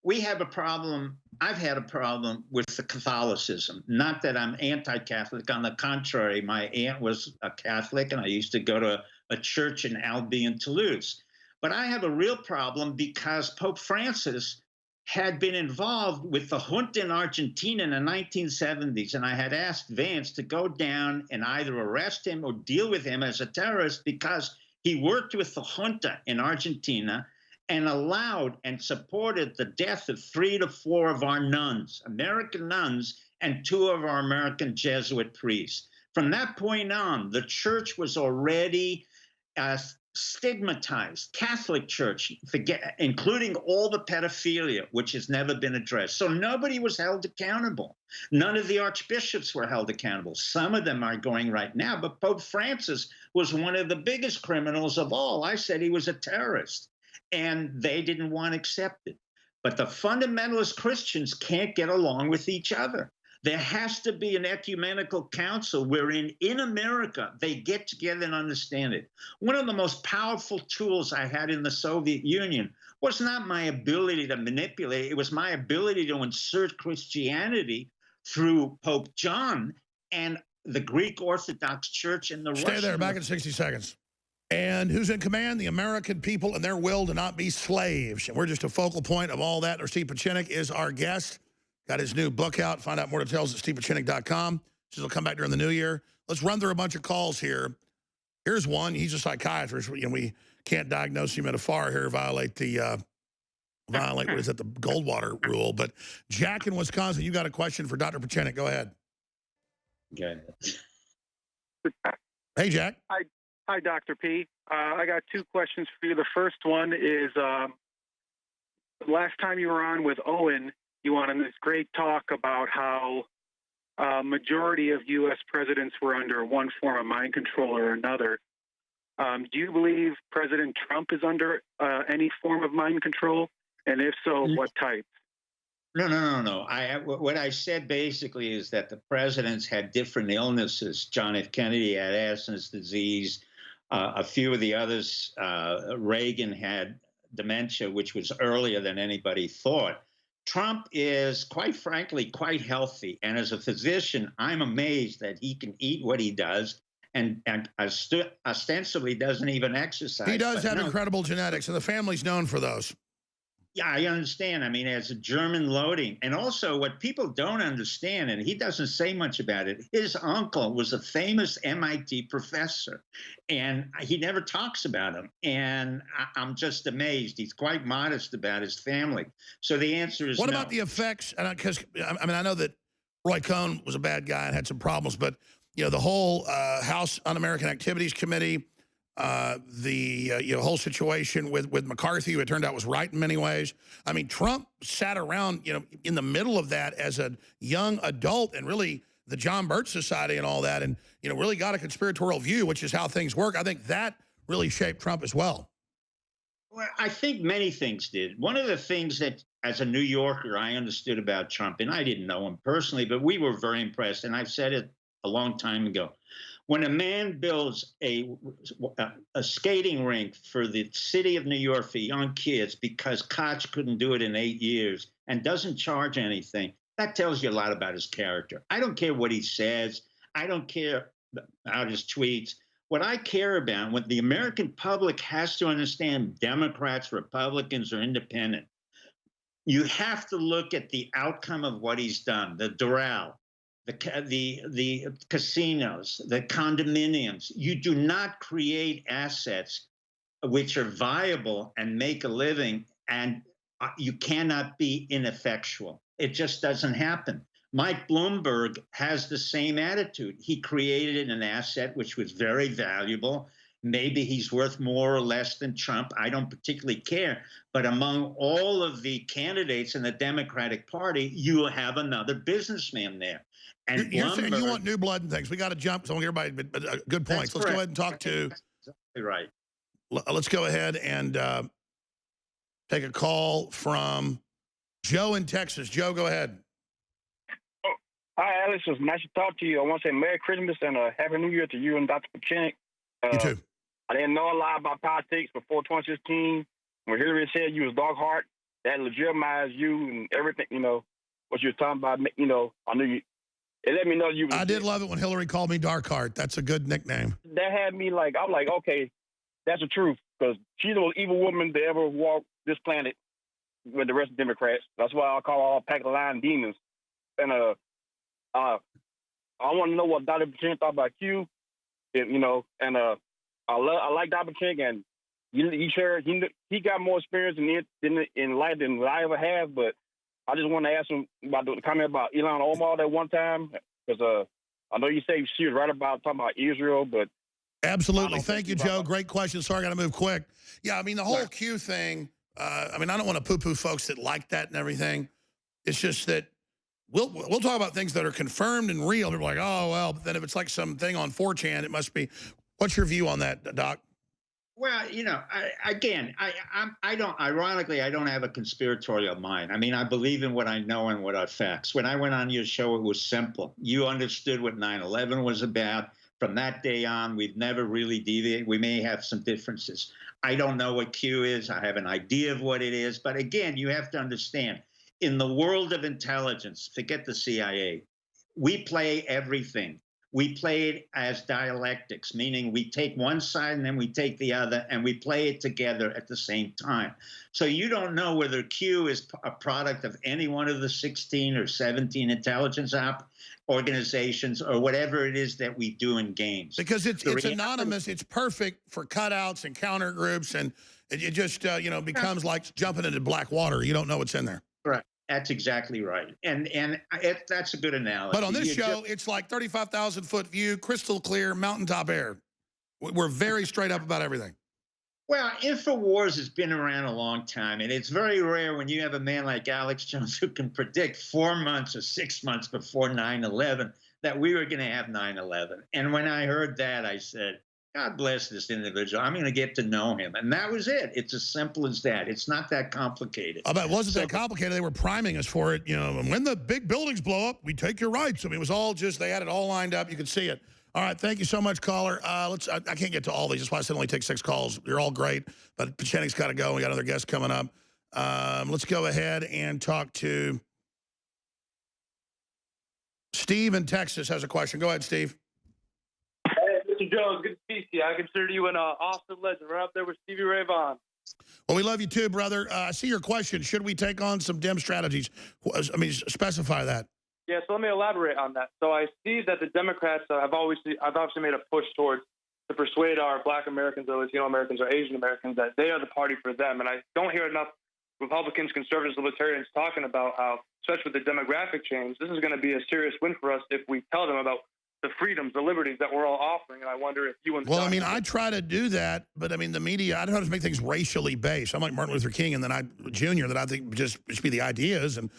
we have a problem. I've had a problem with the Catholicism. Not that I'm anti-Catholic. On the contrary, my aunt was a Catholic, and I used to go to a church in Albion, Toulouse. But I have a real problem because Pope Francis had been involved with the junta in Argentina in the 1970s, and I had asked Vance to go down and either arrest him or deal with him as a terrorist because he worked with the junta in Argentina and allowed and supported the death of 3 to 4 of our nuns, American nuns, and 2 of our American Jesuit priests. From that point on, the church was already stigmatized, Catholic Church, including all the pedophilia, which has never been addressed. So nobody was held accountable. None of the archbishops were held accountable. Some of them are going right now, but Pope Francis was one of the biggest criminals of all. I said he was a terrorist, and they didn't want to accept it. But the fundamentalist Christians can't get along with each other. There has to be an ecumenical council wherein in America they get together and understand it. One of the most powerful tools I had in the Soviet Union was not my ability to manipulate. It was my ability to insert Christianity through Pope John and the Greek Orthodox Church and the Russian. Stay there, back in 60 seconds. And who's in command? The American people and their will to not be slaves. And we're just a focal point of all that. Steve Pieczenik is our guest. Got his new book out. Find out more details at stevepieczenik.com. Says he'll come back during the new year. Let's run through a bunch of calls here. Here's one. He's a psychiatrist. We can't diagnose him at a far here, violate what is that, the Goldwater rule. But Jack in Wisconsin, you got a question for Dr. Pieczenik. Go ahead. Okay. Hey, Jack. Hi, Dr. P. I got 2 questions for you. The first one is last time you were on with Owen, you went on this great talk about how majority of U.S. presidents were under one form of mind control or another. Do you believe President Trump is under any form of mind control? And if so, what type? No. What I said basically is that the presidents had different illnesses. John F. Kennedy had Addison's disease. A few of the others, Reagan had dementia, which was earlier than anybody thought. Trump is, quite frankly, quite healthy. And as a physician, I'm amazed that he can eat what he does and ostensibly doesn't even exercise. He does have incredible genetics, and the family's known for those. Yeah, I understand. I mean, as a German loading. And also what people don't understand, and he doesn't say much about it, his uncle was a famous MIT professor, and he never talks about him. And I'm just amazed. He's quite modest about his family. So the answer is what no. about the effects? Because, I mean, I know that Roy Cohn was a bad guy and had some problems, but, you know, the whole House Un-American Activities Committee, the whole situation with McCarthy, who it turned out was right in many ways. I mean, Trump sat around, in the middle of that as a young adult, and really the John Birch Society and all that, and, really got a conspiratorial view, which is how things work. I think that really shaped Trump as well. Well, I think many things did. One of the things that, as a New Yorker, I understood about Trump, and I didn't know him personally, but we were very impressed, and I've said it a long time ago. When a man builds a skating rink for the city of New York for young kids because Koch couldn't do it in 8 years and doesn't charge anything, that tells you a lot about his character. I don't care what he says. I don't care about his tweets. What I care about, what the American public has to understand, Democrats, Republicans, or independent, You have to look at the outcome of what he's done. The Doral, the casinos, the condominiums. You do not create assets which are viable and make a living, and you cannot be ineffectual. It just doesn't happen. Mike Bloomberg has the same attitude. He created an asset which was very valuable. Maybe he's worth more or less than Trump. I don't particularly care. But among all of the candidates in the Democratic Party, you have another businessman there. And you're saying you want new blood and things. We got to jump. So everybody, but good points. Let's go ahead and talk to. That's exactly right. Let's go ahead and take a call from Joe in Texas. Joe, go ahead. Oh, hi, Alex. It's nice to talk to you. I want to say Merry Christmas and Happy New Year to you and Dr. Pachenik. You too. I didn't know a lot about politics before 2016. When Hillary said you was dark heart, that legitimized you and everything, you know, what you were talking about, you know, I knew you. It let me know you was. I did love it when Hillary called me dark heart. That's a good nickname. That had me like, I'm like, okay, that's the truth. Because she's the most evil woman to ever walk this planet with the rest of Democrats. That's why I call all pack of lying demons. And I want to know what Dr. Pachenik thought about Q. You know, and I like Dr. Pachenik, and he got more experience in life than I ever have. But I just want to ask him about the comment about Ilhan Omar that one time, because I know you say she was right about talking about Israel, but absolutely. Thank you, Joe. Great question. Sorry, I got to move quick. Yeah, I mean, the whole Q thing, I mean, I don't want to poo-poo folks that like that and everything. It's just that we'll talk about things that are confirmed and real. People are like, oh, well, but then if it's like something on 4chan, it must be. What's your view on that, Doc? Well, you know, I don't, ironically, I don't have a conspiratorial mind. I mean, I believe in what I know and what are facts. When I went on your show, it was simple. You understood what 9/11 was about. From that day on, we've never really deviated. We may have some differences. I don't know what Q is. I have an idea of what it is. But again, you have to understand, in the world of intelligence, forget the CIA, we play everything. We play it as dialectics, meaning we take one side and then we take the other, and we play it together at the same time. So you don't know whether Q is a product of any one of the 16 or 17 intelligence organizations or whatever it is that we do in games. Because it's anonymous. It's perfect for cutouts and counter groups, and it just you know, becomes like jumping into black water. You don't know what's in there. Right. That's exactly right. And that's a good analogy. But on this show, it's like 35,000-foot view, crystal clear, mountaintop air. We're very straight up about everything. Well, InfoWars has been around a long time, and it's very rare when you have a man like Alex Jones who can predict 4 months or 6 months before 9/11 that we were going to have 9/11. And when I heard that, I said, God bless this individual. I'm going to get to know him. And that was it. It's as simple as that. It's not that complicated. I bet it wasn't that complicated. They were priming us for it. You know, and when the big buildings blow up, we take your rights. I mean, it was all just, they had it all lined up. You could see it. All right. Thank you so much, caller. I can't get to all these. That's why I said only take 6 calls. You're all great. But Pachenik's got to go. We got other guests coming up. Let's go ahead and talk to Steve in Texas has a question. Go ahead, Steve. Mr. Jones, good to speak to you. I consider you an Austin legend. Right up there with Stevie Ray Vaughan. Well, we love you too, brother. I see your question. Should we take on some dim strategies? I mean, specify that. Yeah, so let me elaborate on that. So I see that the Democrats have obviously made a push towards to persuade our Black Americans or Latino Americans or Asian Americans that they are the party for them. And I don't hear enough Republicans, conservatives, libertarians talking about how, especially with the demographic change, this is going to be a serious win for us if we tell them about the freedoms, the liberties that we're all offering. And I wonder if you and well, I mean, I try to do that, but I mean, the media, I don't know how to make things racially based. I'm like Martin Luther King, and then Jr., that I think just should be the ideas. And,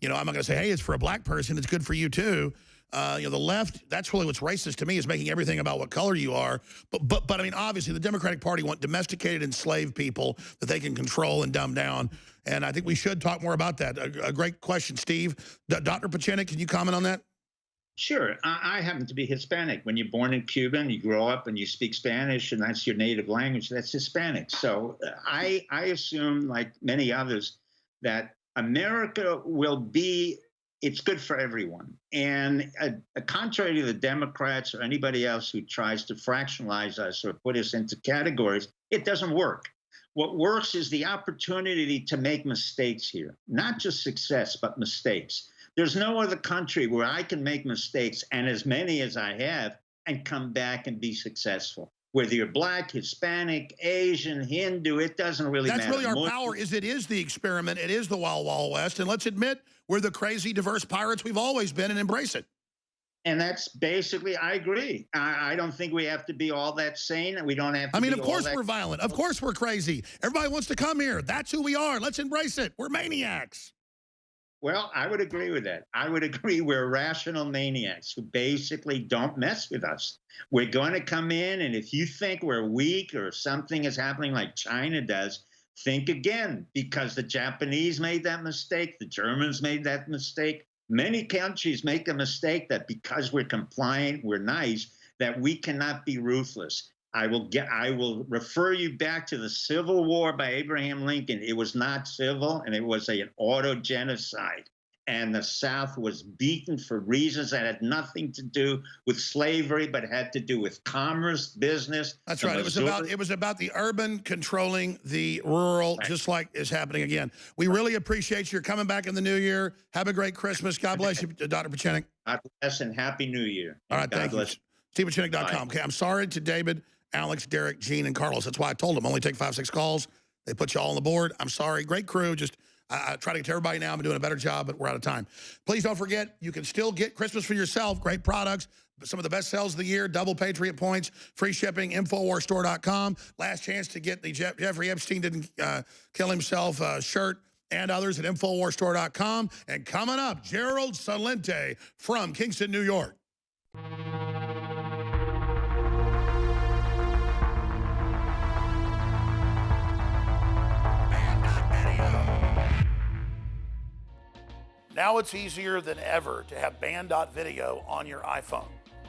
you know, I'm not going to say, hey, it's for a black person. It's good for you, too. You know, the left, that's really what's racist to me, is making everything about what color you are. But I mean, obviously, the Democratic Party want domesticated, enslaved people that they can control and dumb down. And I think we should talk more about that. A great question, Steve. Dr. Pachenik, can you comment on that? Sure. I happen to be Hispanic. When you're born in Cuba and you grow up and you speak Spanish and that's your native language, that's Hispanic. So I assume, like many others, that America will be, it's good for everyone. And contrary to the Democrats or anybody else who tries to fractionalize us or put us into categories, it doesn't work. What works is the opportunity to make mistakes here, not just success, but mistakes. There's no other country where I can make mistakes, and as many as I have, and come back and be successful. Whether you're black, Hispanic, Asian, Hindu, it doesn't really matter. That's really our power, is it is the experiment, it is the Wild Wild West, and let's admit we're the crazy, diverse pirates we've always been, and embrace it. And that's basically, I agree. I don't think we have to be all that sane, and we don't have to I mean, be of course all that we're violent. Of course we're crazy. Everybody wants to come here. That's who we are. Let's embrace it. We're maniacs. Well, I would agree with that. I would agree we're rational maniacs who basically don't mess with us. We're going to come in, and if you think we're weak or something is happening like China does, think again, because the Japanese made that mistake, the Germans made that mistake. Many countries make a mistake that because we're compliant, we're nice, that we cannot be ruthless. I will refer you back to the Civil War by Abraham Lincoln. It was not civil, and it was an auto-genocide. And the South was beaten for reasons that had nothing to do with slavery, but had to do with commerce, business. That's right. It was about the urban controlling the rural, right, just like is happening again. We really appreciate you coming back in the new year. Have a great Christmas. God bless you, Dr. Pachenik. God bless and Happy New Year. All right, thank you. StevePachenik.com. Okay, I'm sorry to David, Alex, Derek, Gene, and Carlos. That's why I told them only take 5-6 calls. They put you all on the board. I'm sorry. Great crew. Just I try to get to everybody now. I'm doing a better job, but we're out of time. Please don't forget, you can still get Christmas for yourself. Great products. Some of the best sales of the year. Double Patriot points. Free shipping. InfoWarsStore.com. Last chance to get the Jeffrey Epstein didn't kill himself shirt and others at InfoWarsStore.com. And coming up, Gerald Salente from Kingston, New York. Now it's easier than ever to have band.video on your iPhone.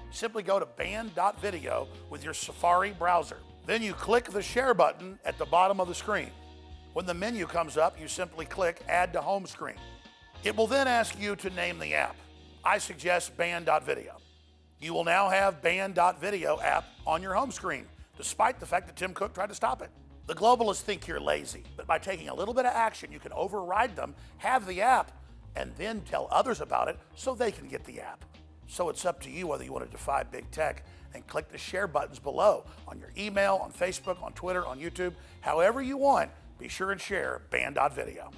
Simply go to band.video with your Safari browser. Then you click the share button at the bottom of the screen. When the menu comes up, you simply click Add to Home Screen. It will then ask you to name the app. I suggest band.video. You will now have band.video app on your home screen, despite the fact that Tim Cook tried to stop it. The globalists think you're lazy, but by taking a little bit of action, you can override them, have the app, and then tell others about it so they can get the app. So it's up to you whether you want to defy big tech and click the share buttons below on your email, on Facebook, on Twitter, on YouTube, however you want. Be sure and share band.video.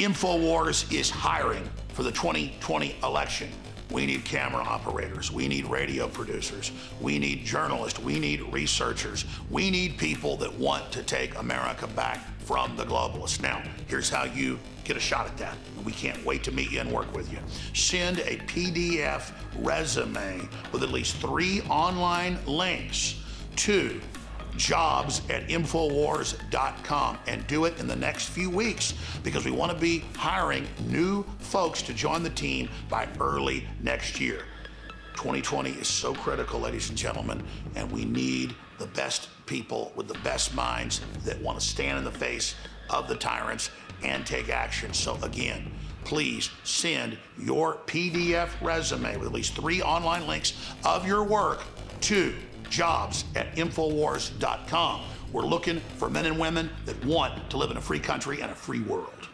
InfoWars is hiring for the 2020 election. We need camera operators. We need radio producers. We need journalists. We need researchers. We need people that want to take America back from the globalists. Now, here's how you get a shot at that. We can't wait to meet you and work with you. Send a PDF resume with at least 3 online links to jobs@infowars.com and do it in the next few weeks, because we want to be hiring new folks to join the team by early next year. 2020 is so critical, ladies and gentlemen, and we need the best people with the best minds that want to stand in the face of the tyrants and take action. So again, please send your PDF resume with at least 3 online links of your work to jobs@infowars.com. We're looking for men and women that want to live in a free country and a free world.